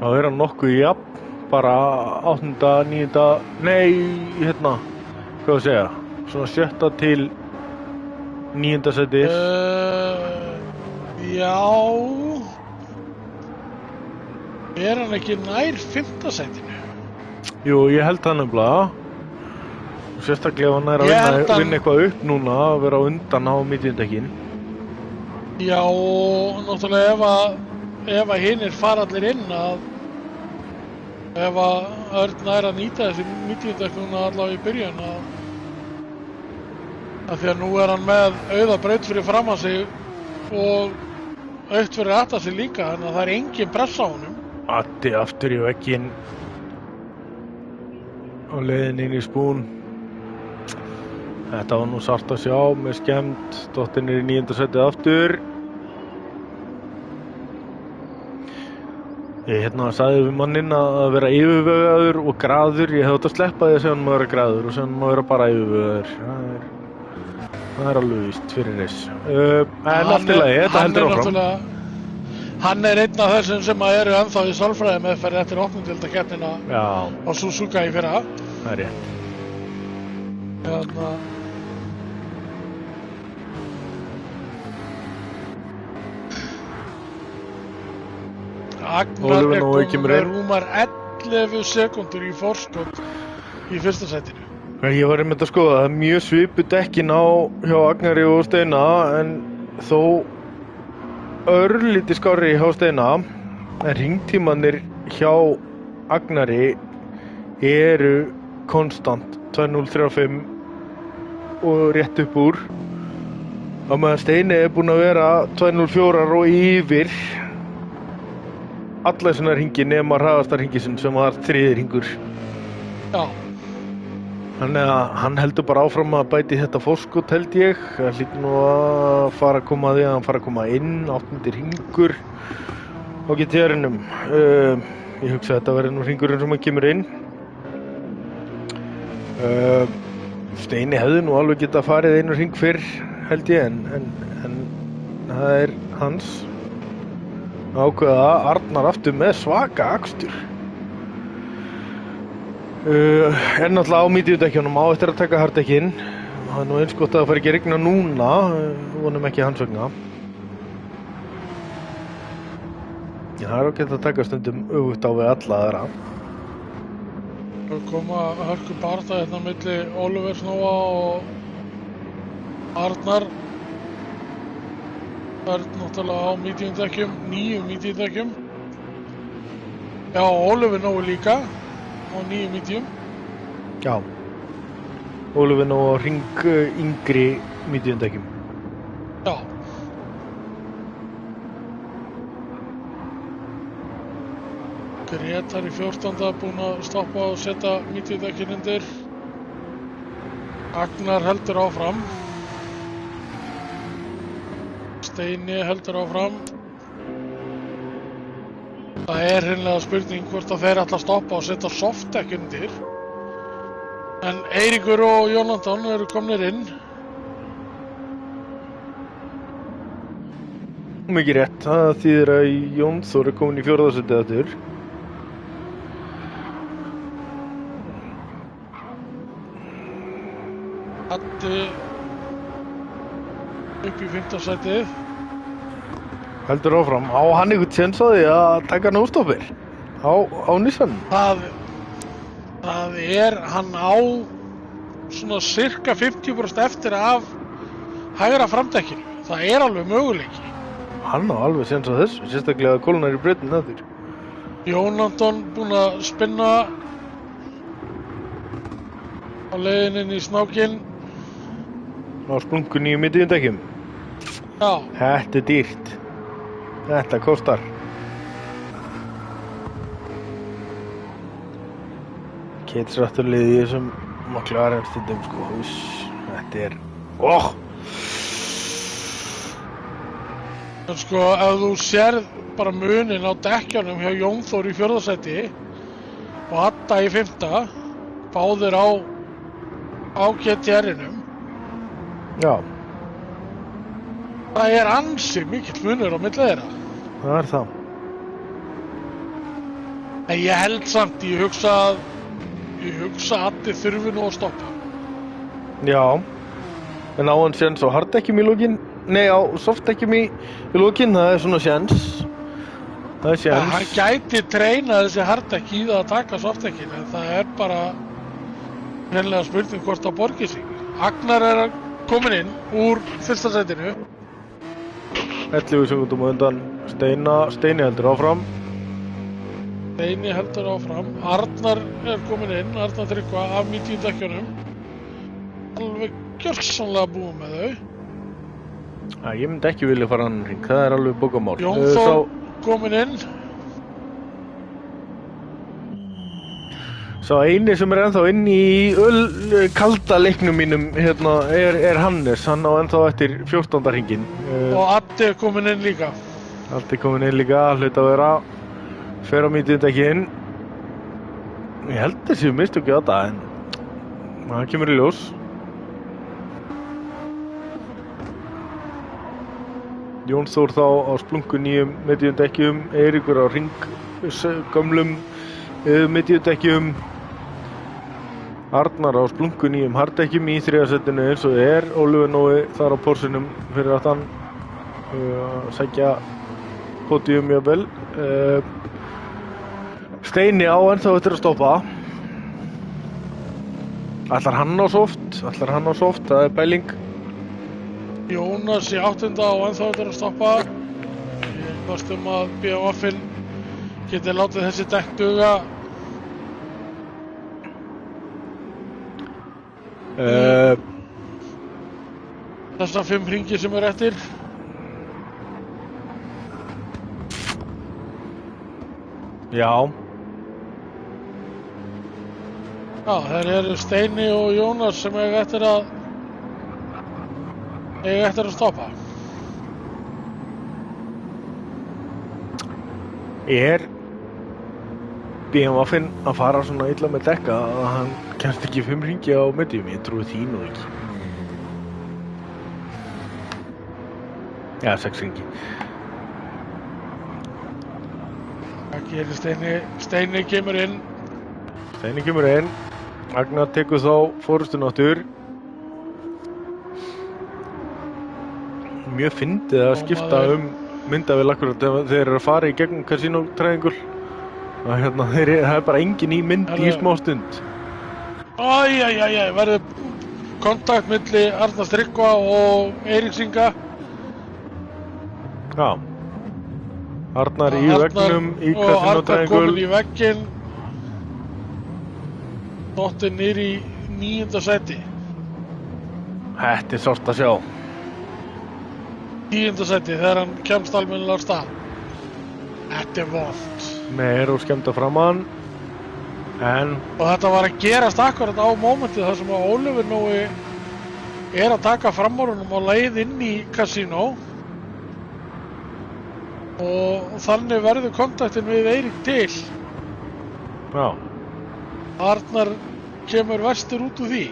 hann nokkuð jafn, bara 8., 9., nei, hérna, hvað að segja, svona 7. til 9. sæti. Já, er hann ekki nær 5. sætinu? Jú, ég held það nefnilega. Sérstaklega ef hann er að vinna eitthvað upp núna, að vera á undan á miðjundekkin. Já, og náttúrulega ef að hinir fara allir inn, að ef að Örn er að nýta þessi miðjundekk núna allavega í byrjun, að því að nú er hann með auða braut fyrir fram að sig og aukt fyrir aftan sig líka, þannig að það er engin pressa á honum. Addi aftur í vegginn á leiðin inn í spún. Þetta var nú sárt að sjá með skemmt. Dottin er í 9. sætið aftur. Ég sagði við manninn að vera yfirvegaður og graður. Ég hefði átt að sleppa því að segja hann að vera graður og segja hann að vera bara yfirvegaður. Það er alveg víst fyrir þess. En allt í lagi, þetta heldur áfram. Hann er einn af þessum sem eru ennþá í sálfræði meðferð eftir opnumdeildarkeppnina á Suzuka í fyrra. Það er rétt. Agnar er komin með rúmar 11 sekúndur í forskot í 1. sætinu. Ég var einmitt að skoða, það er mjög svipuð dekkin hjá Agnari og Steina, en þó örlítið skárri hjá Steina, en hringtímanir hjá Agnari eru konstant 2:035 og rétt upp úr, á meðan Steini er búinn að vera 2:04 og yfir alla svona hringi nema hraðastarhringisinn sem var 3. hringur. Já. Þannig að hann heldur bara áfram að bæti þetta forskot, held ég. Það hlýtur nú að fara að koma að því að hann fara að koma inn, 8. hringur á GTR-inum. Ég hugsa að þetta verði nú hringurinn sem hann kemur inn. Steini hefði nú alveg getað farið einu hring fyrr, held ég, en það er hans ákveða. Arnar aftur með svaka akstur. Er náttúrulega á miðjudekkjunum, á eftir að taka harddekkin. Það er nú eins gott að það fari ekki að rigna núna, vonum ekki hans vegna. Það er ágætt að taka stundum öfugt á við alla aðra. Það koma hörku barða hérna milli Oliver Snóa og Arnar. Það er náttúrulega á mediumdekkjum, 9 mediumdekkjum. Já, Oliver Nóa líka á 9 medium. Já, Oliver Nóa á hring yngri mediumdekkjum. Já. Gretar í 14. búinn að stoppa og setja mediumdekkin undir. Agnar heldur áfram. Steini heldur áfram. Það er hreinlega spurning hvort að þeir ætla að stoppa og setja softdekk undir. En Eiríkur og Jónatan eru komnir inn. Mikið rétt, það þýðir að Jónþór er komin í 4. sætið aftur. Addi upp í 5. sætið. Heldur áfram, á hann einhvern séns á því að taka nóstoppir á Nissan? Það er hann á svona cirka 50% eftir af hægra framdekkinu. Það er alveg möguleiki. Hann á alveg séns á þessu, sérstaklega að kólnar í breytin að þér. Jónatan búinn að spinna á leiðin inn í snákinn. Á sprungun í miðjundekkjum. Já. Þetta er dýrt. Þetta kostar. Ketsrætturlið í þessum McLaren stundum, sko. Þetta er... En sko, ef þú sérð bara munin á dekkjunum hjá Jón Þór í 4. sæti og Adda í 5. báðir á GTR-inum, Já, það er ansi mikill munur á milli þeirra. það er það. En ég held samt, ég hugsa að Addi þurfi nú að stoppa. Já, en á hann séns á harddekkjum í lokin, nei á softdekkjum í lokin, það er svona séns. Það er Ja, séns. hann gæti treinað þessi hardekk í það að taka softdekkin, en það er bara hreinlega spurning hvort það borgi sig. Agnar er komin inn úr 1. sætinu. 11 sekúndum á undan Steini heldur áfram. Steini heldur áfram. Arnar er komin inn, Arnar Tryggva af 90 dekkjunum. Alveg gjörsamlega búið með þau. Ég myndi ekki vilja fara annan hring, það er alveg bókamál. Jón Þór komin inn. Sá eini sem er ennþá inn í kalda leiknum mínum hérna, er Hannes, hann á ennþá eftir 14. hringinn. Og Addi er komin inn líka. Allt er komin inn líka, hlut að vera fer á mítindekkin. Ég held þessi mistök á þetta, en það kemur í ljós. Jón Þór þá á splungu nýjum miðjudekkjum, Eiríkur á gömlum miðjudekkjum, Arnar á splungu nýjum harddekkjum í 3. sætinu eins og er, Ólafur Nói þar á porsinum fyrir aftan sækja pódium jafnvel. Steini á ennþá eftir að stoppa. Ætlar hann á soft, það er pæling. Jónas í 8. og ennþá eftir að stoppa. Ég varst að BMF-in geti látið þessi dekk duga. Þessar 5 hringi sem er eftir. Já. Já, þeir eru Steini og Jónas sem eiga eftir að stoppa. Er BMF-in að fara svona illa með dekka að hann kemst ekki 5 hringi á miðjum? Ég trúi því nú ekki. Já, 6 hringi. Það gerir Steini kemur inn. Steini kemur inn. Agnar tekur þá forystuna aftur. Mjög fyndið að skipta myndavél akkurat þegar þeir eru að fara í gegnum Casino Triangle. Hérna, það er bara engin í mynd í smá stund. Verður kontakt milli Arnar Tryggva og Eiríks Inga. Já. Arnar í veggnum í Casino og Arnar Triangle. komin í vegginn. Dottinn niður í 9. sæti. Þetta er sárt að sjá. 10. sæti þegar hann kemst almennilega á stað. Þetta er vont. Meir og skemmta framann. En Og þetta var að gerast akkurat á mómentið þar sem að Ólafur Nói er að taka framúrunum á leið inn í Casino. Og þannig verður kontaktin við Eirík til. já, Arnar kemur vestur út úr því.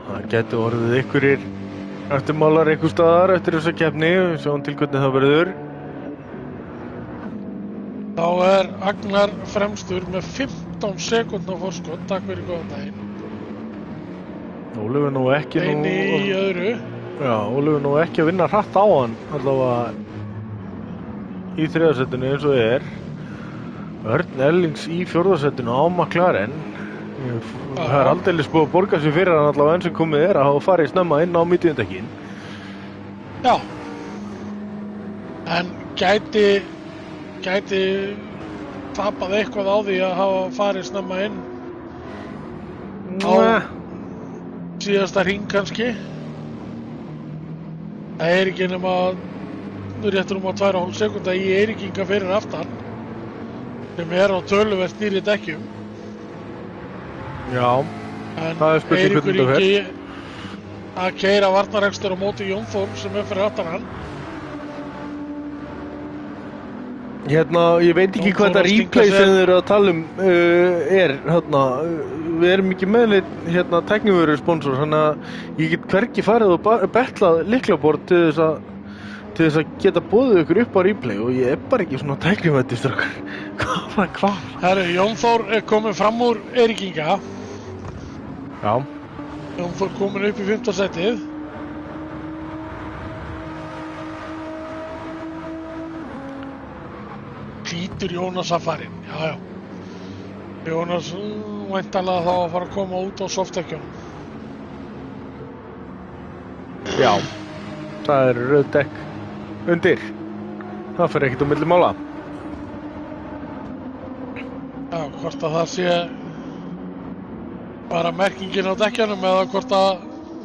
það getur orðið ykkurir eftirmálar ykkur staðar eftir þessa keppni. Sjáum til hvernig það verður. Þá er Agnar fremstur með 15 sekúndna forskot. Takk fyrir góðan daginn. Ólafur nú ekki Steini í öðru. Já, Ólafur nú ekki að vinna hratt á hann allavega í 3. sætinu eins og er. Örn Ellings í 4. sætinu á McLaren. Það er aldeilis búið að borga sig fyrir hann allavega enn sem komið er að hafa farið snemma inn á miðjudekkin. Já. En gæti tapað eitthvað á því að hafa farið snemma inn á síðasta hring kannski. Það er ekki nema réttur að 2,5 sekúnda í Eirík Inga fyrir aftan sem er á töluvert nýrri dekkjum. Já, En það er spurning Eiríkur hvernig þetta fer. Ingi að keyra varnarekstur á móti Jón Þór sem er fyrir aftan hann. ég veit ekki Jón hvað Þór þetta að stinga replay sér. sem þið eru að tala um við erum ekki með neitt tæknivöru sponsor, þannig að ég get hvergi farið og betlað lyklaborð til þess að geta boðið ykkur upp á replay og ég er bara ekki svona tæknivætti strákar. Hvað? Herru, Jón Þór er komin fram úr Eiríkinga. Já. Jón Þór komin upp í 5. sætið. Hlýtur Jónas að farin, já. Jónas væntanlega þá að fara að koma út á softekjunum. Já, það eru rauð dekk undir. Það fer ekkert á milli mála. Já, hvort að það sé bara merkingin á dekkjanum eða hvort að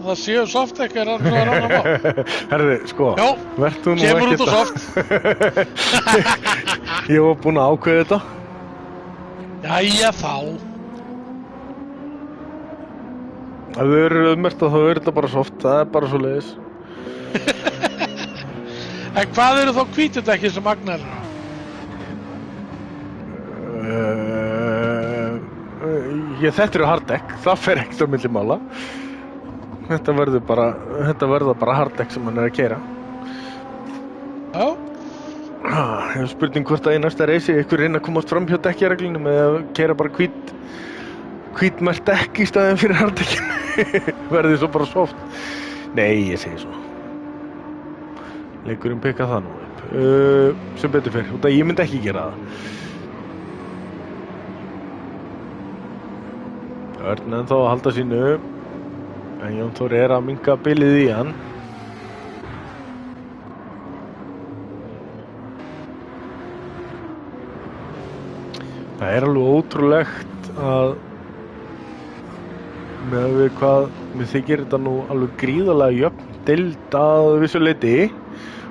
það séu softek er hann svo að rána á. Herðu, sko, Já, vertu nú kemur út á ekkert soft. Ég var búinn að ákveða þetta. Jæja þá. Ef þau eru auðmerkt þá er þetta bara soft, það er bara svoleiðis. En hvað eru þá hvítudekkin sem Agnar er á? Þetta eru harddekk, það fer ekkert á milli mála. Þetta verður bara harddekk sem hann er að keyra. Já, Ég hef spurning hvort að í næsta reysi ykkur reyna að komast fram hjá dekkjareglunum eða keyra bara hvítmerkt dekk í staðinn fyrir harddekkin. Verði svo bara soft. Nei, ég segi svona. Leikurinn pikka það nú upp. Sem betur fyrr, út að ég myndi ekki gera það. Örn ennþá að halda sínu. En Jón Þór er að minnka bilið í hann. Það er alveg ótrúlegt að með við hvað mér þykir þetta nú alveg gríðarlega jöfn deild að vissu leyti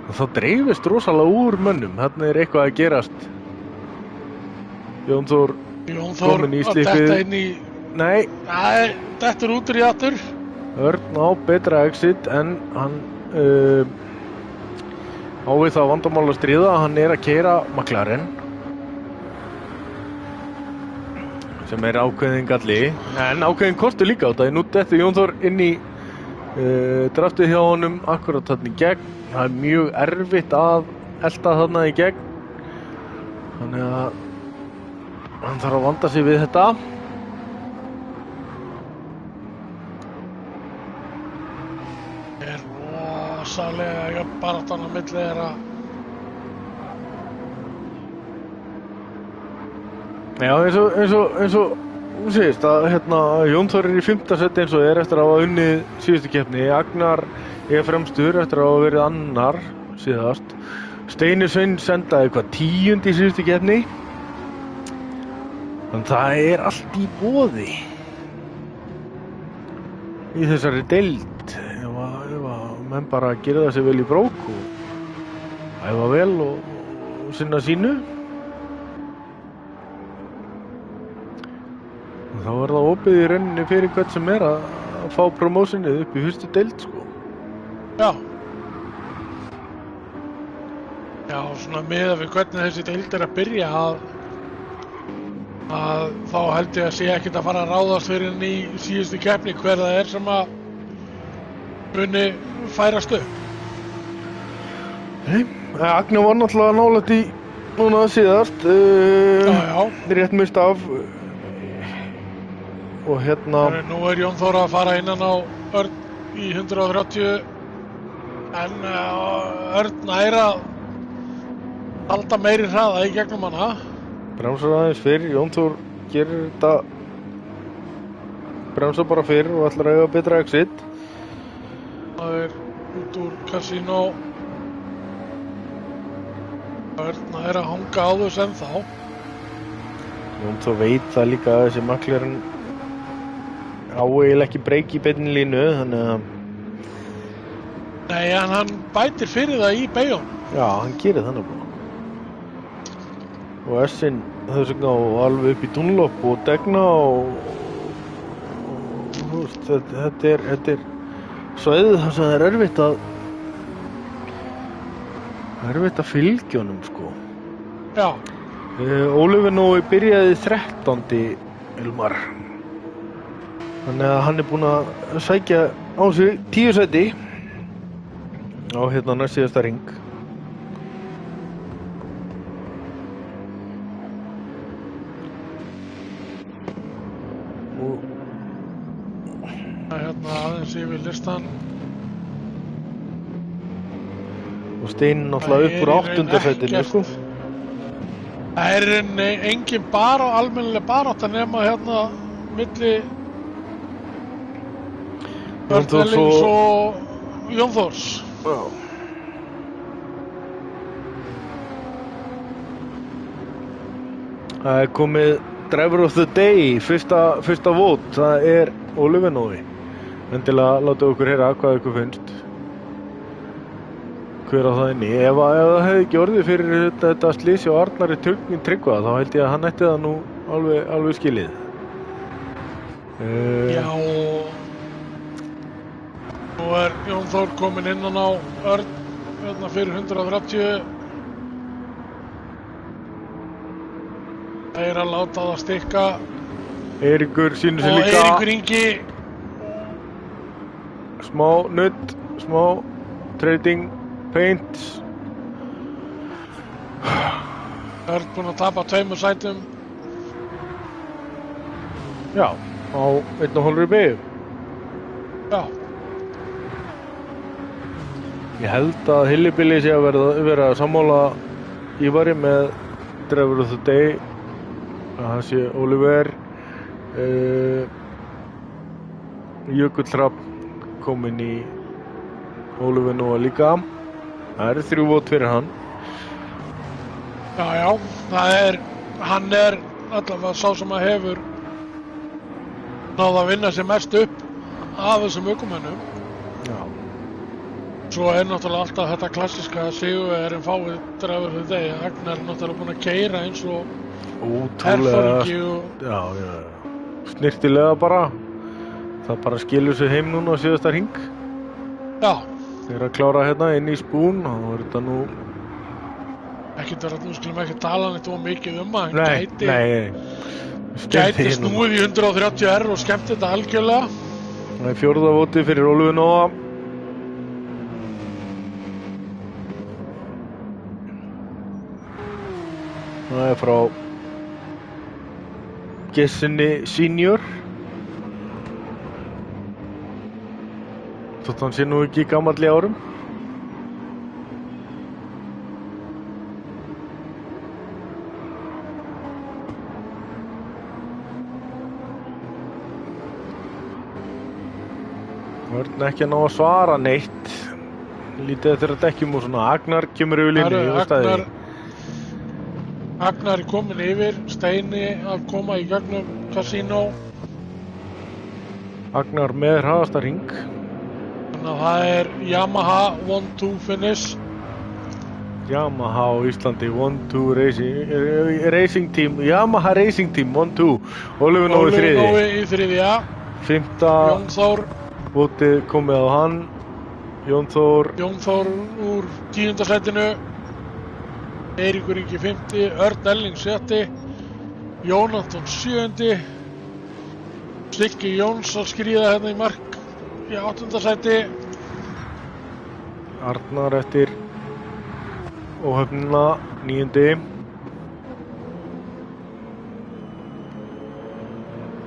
og þá dreifist rosalega úr mönnum. Þarna er eitthvað að gerast. Jón Þór kominn í að slippið. detta inn í... Nei, Nei, dettur út í aftur. Örn á betra exit en hann á við það vandamál að stríða að hann er að keyra McLaren sem er ákveðin galli en ákveðin kostur líka á þetta. Nú dettur Jón Þór inn í draftið hjá honum akkurat þarna í gegn. Það er mjög erfitt að elta þarna í gegn, þannig að hann þarf að vanda sig við þetta. Er rosalega baráttan á milli er að... Já, eins og þú segist að Jón Þór er í 5. seti eins og er eftir að hafa unnið síðustu keppni. Agnar er fremstur eftir að hafa verið annar síðast. Steini Sveinn sendaði 10. í síðustu keppni. Þannig það er allt í boði í þessari deild. Ef að menn bara gera það sér vel í brók og æfa vel og sinna sínu. Þá er það opið í rauninni fyrir hvern sem er að fá promósinnið upp í fyrstu deild, sko. Já. Já, svona miðað við hvernig þessi deild er að byrja að þá held ég að sé ekkert að fara að ráðast fyrir henni í síðustu keppni hver það er sem að muni færast upp. Nei, Agnar var náttúrulega nálægt í núna síðast. Já. Rétt mist af. Og Nú er Jón Þór að fara innan á Örn í 130 en Örn nær að halda meiri hraða í gegnum hana. Bremsar aðeins fyrr, Jón Þór gerir þetta, bremsar bara fyrr og ætlar að eiga betra exit. Það er út úr Casino. Örn nær að hanga á þess ennþá. Jón Þór veit það líka að þessi McLaren á eiginlega ekki breyk í beinni línu, þannig að... Nei, en hann bætir fyrir það í beigjum. Já, hann gerir þannig bara. Og S-inn þess vegna og alveg upp í Dunlop og Degna og þú veist, þetta er svæðið þar sem það er erfitt að fylgja honum, sko. Já, Ólífinói byrjaði 13. Elmar. Þannig að hann er búinn að sækja á sig 10 sæti á hérna næst síðasta ring. það er hérna aðeins yfir listan. Og Steinn náttúrulega upp úr 8. sætinu, sko. Það er engin almennileg barátta nema hérna milli Jón Þórs Örnellings og Jón Þórs. Já. Það er komið Driver of the Day, fyrsta vót, það er Ólífinói. Endilega láta okkur heyra hvað ykkur finnst. Hver á það inni. Ef það hefði ekki orðið fyrir þetta slys hjá Arnari Tryggva, þá held ég að hann ætti það nú alveg skilið. Já, nú er Jón Þór kominn innan á Örn hérna fyrir 130. Það er að láta það stikka. Eiríkur sýnir sig Og líka. Eiríkur Ingi. Smá nudd, smá trading paints. Örn búinn að tapa 2 sætum. Já, á 1,5 beygju. Já, Ég held að Hillibilli sé að vera sammála Ívari með Driver of the Day. Að það sé Oliver, Jökull Hrafn kominn í Ólífinóa líka. Það eru 3 vót fyrir hann. já, hann er allavega sá sem að hefur náð að vinna sér mest upp af þessum ökumönnum. Já. Svo er náttúrulega alltaf þetta klassíska að sigurvegarinn fáið Driver of the Day. Agnar er náttúrulega búinn að keyra eins og herforingi og... Já. Snirtilega bara. Það bara skilur sig heim núna á síðasta hring. Já, Þeir að klára hérna inn í spún, þá er þetta nú... nú skulum ekki tala neitt of mikið um að hann Nei. gæti snúið í 130R og skemmt þetta algjörlega. Það er 4. vóti fyrir Ólífinóa. Það er frá Gessinni Senior. Þótt hann sé nú ekki gamall í árum. Örn ekki að ná að svara neitt. Lítið eftir að dekkjum og svona. Agnar kemur yfir línu og stæði. Agnar er komin yfir, Steini að koma í gegnum Casino. Agnar með hraðasta hring. Þannig að það er Yamaha 1-2 finish. Yamaha á Íslandi 1-2 Racing Team. Yamaha Racing Team 1-2. Ólífinói í þriðja. 5. Jón Þór. Votið komið á hann. Jón Þór úr 10. sætinu. Eiríkur Ingi 5. Örn Elling 7. Jónatan 7. Siggi Jóns að skríða hérna í mark í 8. sæti. Arnar eftir óhöfnina 9.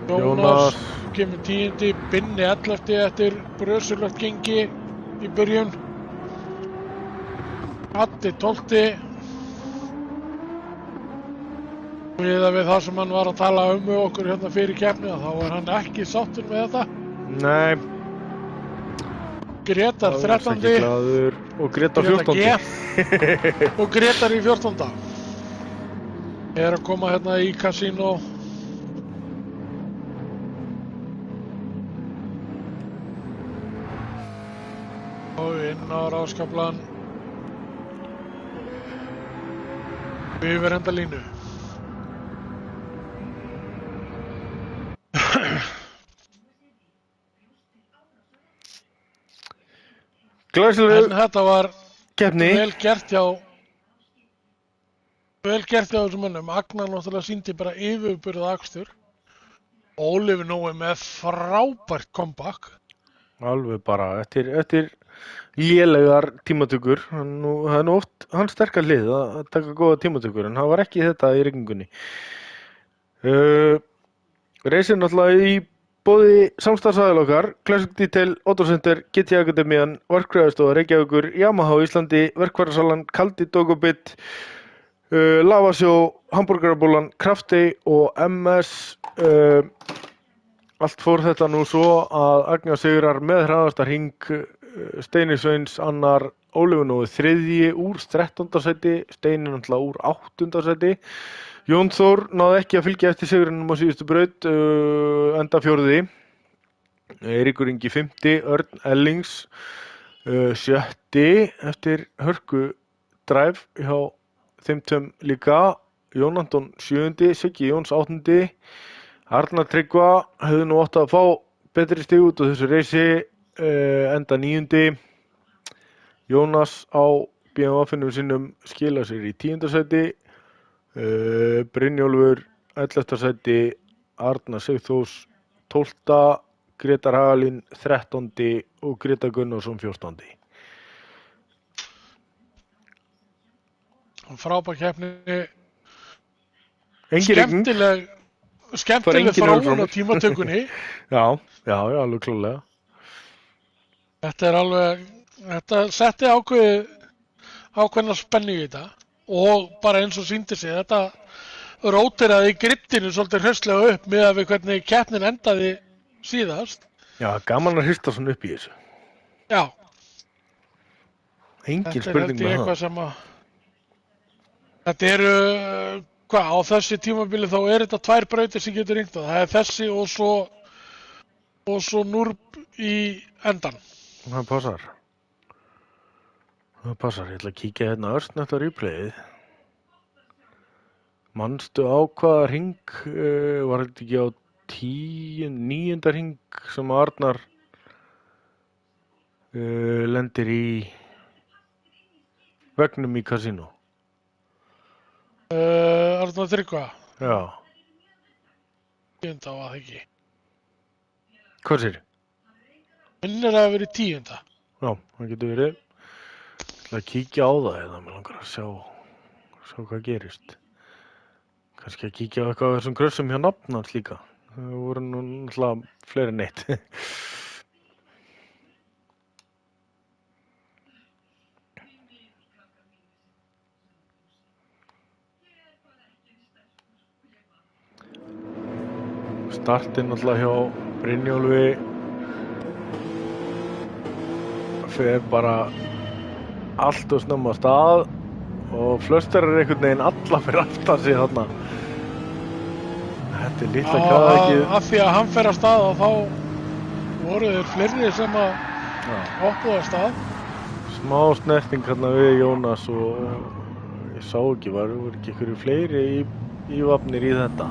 Jónas kemur 10. Binni 11. eftir brösulegt gengi í byrjun. Addi 12. Við það sem hann var að tala um með okkur hérna fyrir keppni, þá er hann ekki sáttur með þetta. Nei. Gretar 13. Glaður. Og Gretar 14. Og Gretar í 14. Er að koma hérna í Casino. Og inn á ráskaplan. Yfir enda línu. Glæsileg En þetta var keppni. vel gert hjá vel gert hjá þessum mönnum. Agnar náttúrulega sýndi bara yfirburða akstur. Ólífi Nói með frábært comeback. Alveg bara, eftir lélegar tímatökur. Það er nú oft hans sterkar hlið að taka góða tímatökur, en það var ekki þetta í rigningunni. Reisir náttúrulega í boði samstarfsaðila okkar, Classic Detail, Autocenter, GT Akademían, Verkfræðistofa Reykjavíkur, Yamaha á Íslandi, Verkfærasalan, Kaldi Dogobit, Lavasjó, Hamborgarabúlan, Kraftey og MS. Allt fór þetta nú svo að Agnar sigrar með hraðasta hring, Steini Sveins annar, Ólífi Nói þriðji úr 13. sæti, Steini náttúrulega úr 8. sæti. Jón Þór náði ekki að fylgja eftir sigrinum á síðustu braut, enda fjórði. Eiríkur Ingi 5. Örn Ellings 7. eftir hörku drive hjá þeim tveim líka. Jón Anton 7. Siggi Jóns 8. Arnar Tryggva hefði nú átt að fá betri stig út á þessu reysi, enda 9. Jónas á BMF-inum sinnum skila sér í 10. sæti. Brynjólfur 11. sæti, Arnar Sigþórs 12. Grétar Hagalín 13. og Grétar Gunnarsson 14. Frábær keppni. Skemmtileg þróun á tímatökunni. Já, alveg klárlega. Þetta setti ákveðna spennu í þetta. Og bara eins og sýndi sig, þetta róteraði í grittinu svolítið hraustlega upp með að við hvernig keppnin endaði síðast. Já, gaman að hrista svona upp í þessu. Já. Engin spurning með það. Þetta eru, á þessi tímabili þá þetta 2 brautir sem getur ringt á. Það er þessi og svo Núrb í endan. Það passar. Ég ætla að kíkja hérna örsnögt á replayið. Manstu á hvaða hring, var þetta ekki á 9. hring sem Arnar lendir í vegnum í kasínó? Arnar Tryggva? Já. 10. var það ekki. Hvað sér? Minnir að vera í 10. Já, það getur verið. Ég ætla að kíkja á það eða mér langar að sjá hvað gerist. Kannski að kíkja á eitthvað af þessum krössum hjá nafnans líka. Það voru nú náttúrulega fleiri en eitt. Startinn náttúrulega hjá Brynjólfi fer bara allt og snemma á stað og flösterar einhvern veginn alla fyrir aftan sig þarna. Þetta er litla kjaðakið. Af því að hann fer á stað og þá voru þeir fleiri sem að hoppuðu á stað. Smá snerting hérna við Jónas og ég sá ekki, voru ekki einhverju fleiri ívafnir í þetta.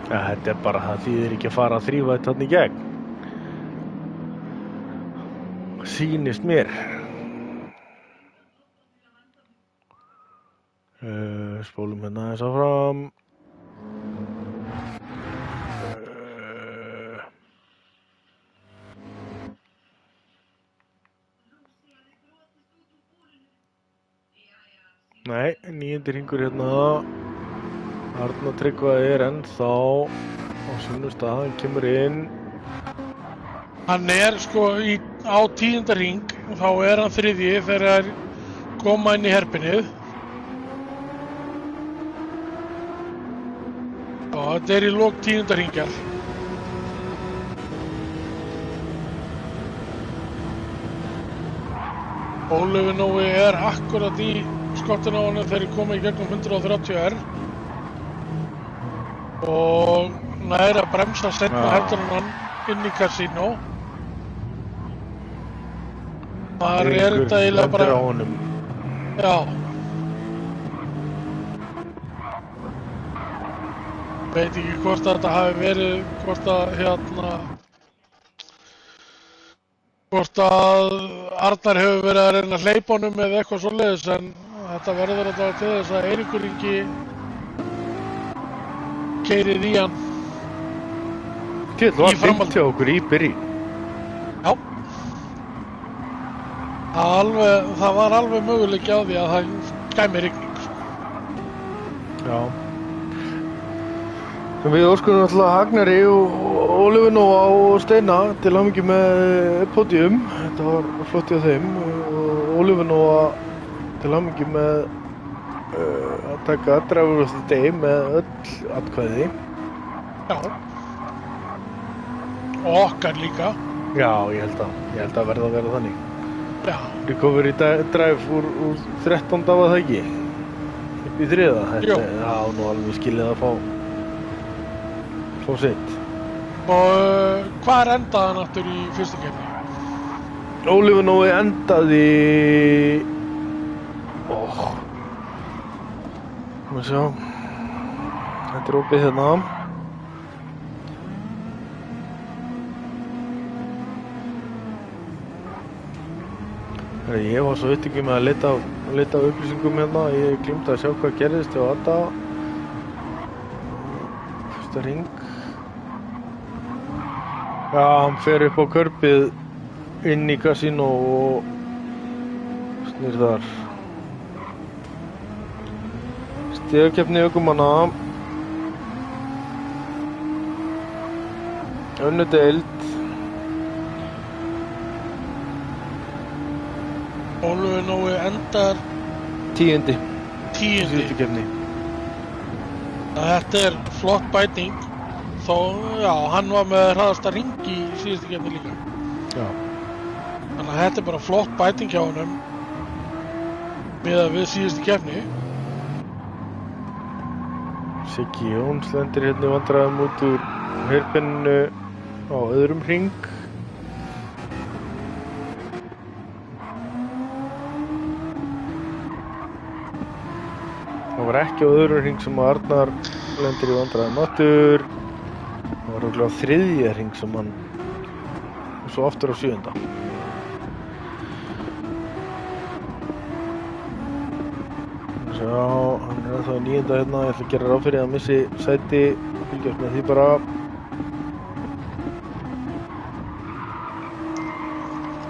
Ja, þetta er bara, það þýðir ekki að fara að þrífa þetta þarna í gegn. Sýnist mér. Spólum hérna aðeins áfram. Nei, 9. hringur hérna. Arnar Tryggva er ennþá á sínum stað, hann kemur inn. Hann er sko á 10. hring og þá er hann 3. þegar hann koma inn í herpinnið. Og þetta er í lok 10. hringjar. Ólífi Nói er akkurat í skottinu á honum þegar koma í gegnum 130R. Og nær að bremsa seinna heldur en hann inn í kasínó. Þar er þetta eiginlega bara... Já. Veit ekki hvort þetta hafi verið, hvort að Arnar hefur verið að reyna að hleypa honum eða eitthvað svoleiðis, en þetta verður alltaf til þess að Eiríkur Ingi keyrið í hann. Þetta var fint hjá okkur í byrjun. Já. Það var alveg möguleiki á því að það kæmi rigning. Já. Við óskum náttúrulega Hagnari og Ólafur Nóa og Steina til hamingju með pódium. Þetta var flott hjá þeim. Og Ólafur Nóa til hamingju með að taka driver of the day með öll atkvæði. Já. Og okkar líka. Já, ég held að verða að vera þannig. Já. Recovery drive úr 13. var það ekki? Upp í 3. Jú. Já, nú alveg skilið að fá sitt. Og hvað endaði hann aftur í fyrstu keppni? Ólafur Nói endaði... Má sjá. Þetta er opið hérna. Ég var svo upptekinn með að leita af upplýsingum hérna. Ég gleymdi að sjá hvað gerðist hjá Adda. Fyrsta hring. Já, hann fer upp á körpið inn í kasínó og snýr þar. Stigakeppni ökumanna. Önnur deild. Ólafur Nói endar 10. Síðustu keppni. Þetta er flott bæting. Þó, já, hann var með hraðasta hring í síðustu keppni líka. Já. Þannig að þetta er bara flott bæting hjá honum miðað við síðustu keppni. Siggi Jóns lendir hérna í vandræðum út úr hairpinnu á öðrum hring. Það var ekki á öðrum hring sem að Arnar lendir í vandræðum aftur. Það var örugglega á 3. hring sem hann og svo aftur á 7. Já, hann er ennþá í 9. hérna. Ég ætla að gera ráð fyrir að missi sæti og fylgjast með því bara.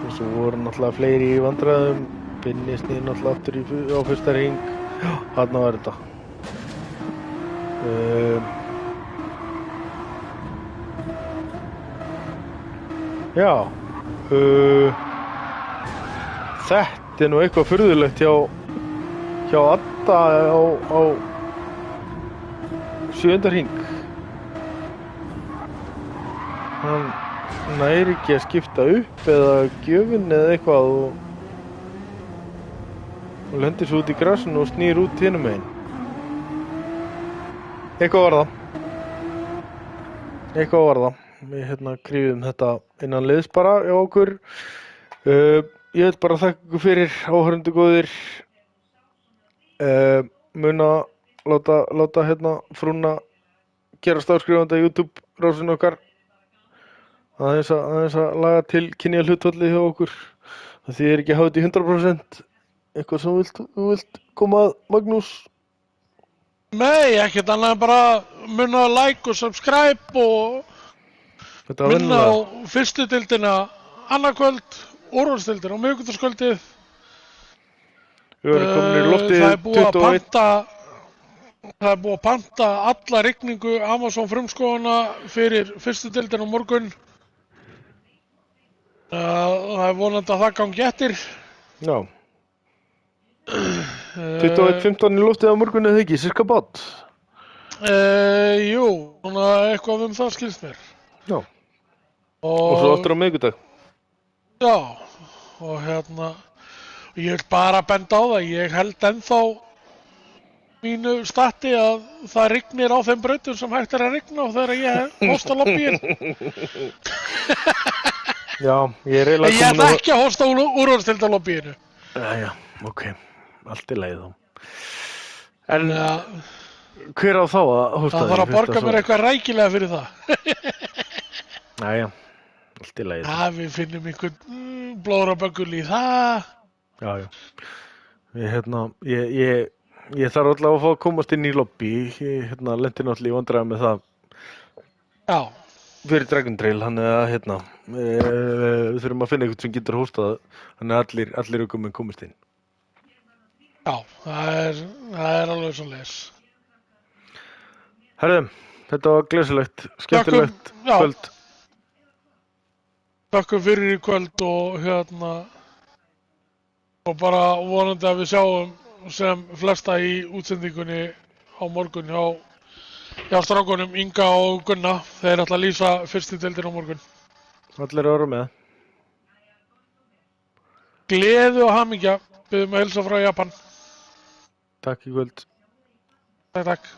Og svo voru náttúrulega fleiri í vandræðum. Binni snýr náttúrulega aftur á fyrsta hring. Já, þarna var þetta. Já. Þetta er nú eitthvað furðulegt hjá Adda á 7. hring. Hann næri ekki að skipta upp eða gjöfin eða eitthvað og lendir svo út í grassinu og snýr út hinum megin. Eitthvað var það. Við krýfum þetta innan liðs bara hjá okkur. Ég vil bara þakka ykkur fyrir, áhorfendur góðir. Muna láta frúna gerast áskrifandi á YouTube rásinu okkar. Aðeins að laga til kynja hlutfallið hjá okkur. Það þýðir ekki að hafa þetta í 100%. Eitthvað sem þú vilt koma að, Magnús? Nei, ekkert annað en bara muna að like og subscribe og minna á fyrstu deildina annað kvöld, úrvalsdeildina á miðvikudagskvöldið. Við erum komin í loftið 21. Það er búið að panta alla rigningu Amazon frumskóðana fyrir fyrstu deildina á morgun. Það er vonandi að það gangi eftir. Já. 21.15 í loftið á morgun eða ekki, cirka bát? Jú, eitthvað það skilst mér. Já. Og svo aftur á miðvikudag. Já, og ég vil bara benda á það, ég held ennþá mínu statti að það rignir á þeim brautum sem hægt er að rigna á þegar ég hósta lobbíin. Já, ég er eiginlega ég ætla ekki að hósta úrvalsdeildar lobbíinu. Já, ok, allt í lagi þá. En, já, ég er eiginlega komin að... Ég ætla ekki að hósta úrvalsdeildar lobbíinu. Já, já, ok, allt í lagi þá. En, allt í lagi þá. En, já, ég er eiginlega komin að... Ég ætla ekki að hósta úrvalsdeildar lobbíinu. Já, ok, allt í lagi þá. En, Hver á þá að hósta Það þarf að borga mér eitthvað rækilega fyrir það. Jæja, allt í lagi. Já, við finnum einhvern blóraböggul í það. Já. Ég þarf alltaf að fá að komast inn í lobby. Ég lendi náttúrulega í vandræðum með það Já, fyrir Dragon Trail, þannig að við þurfum að finna eitthvað sem getur hóstað, þannig að allir ökumenn komist inn. já, það er alveg svo les. Herðu, þetta var glæsilegt, skemmtilegt Já. kvöld. Þakkum fyrir í kvöld og og bara vonandi að við sjáum sem flesta í útsendingunni á morgun hjá strákunum Inga og Gunna. Þeir ætla að lýsa fyrstu deildin á morgun. Allir að vera með. Gleði og hamingja, biðum að heilsa frá Japan. Takk í kvöld. Takk.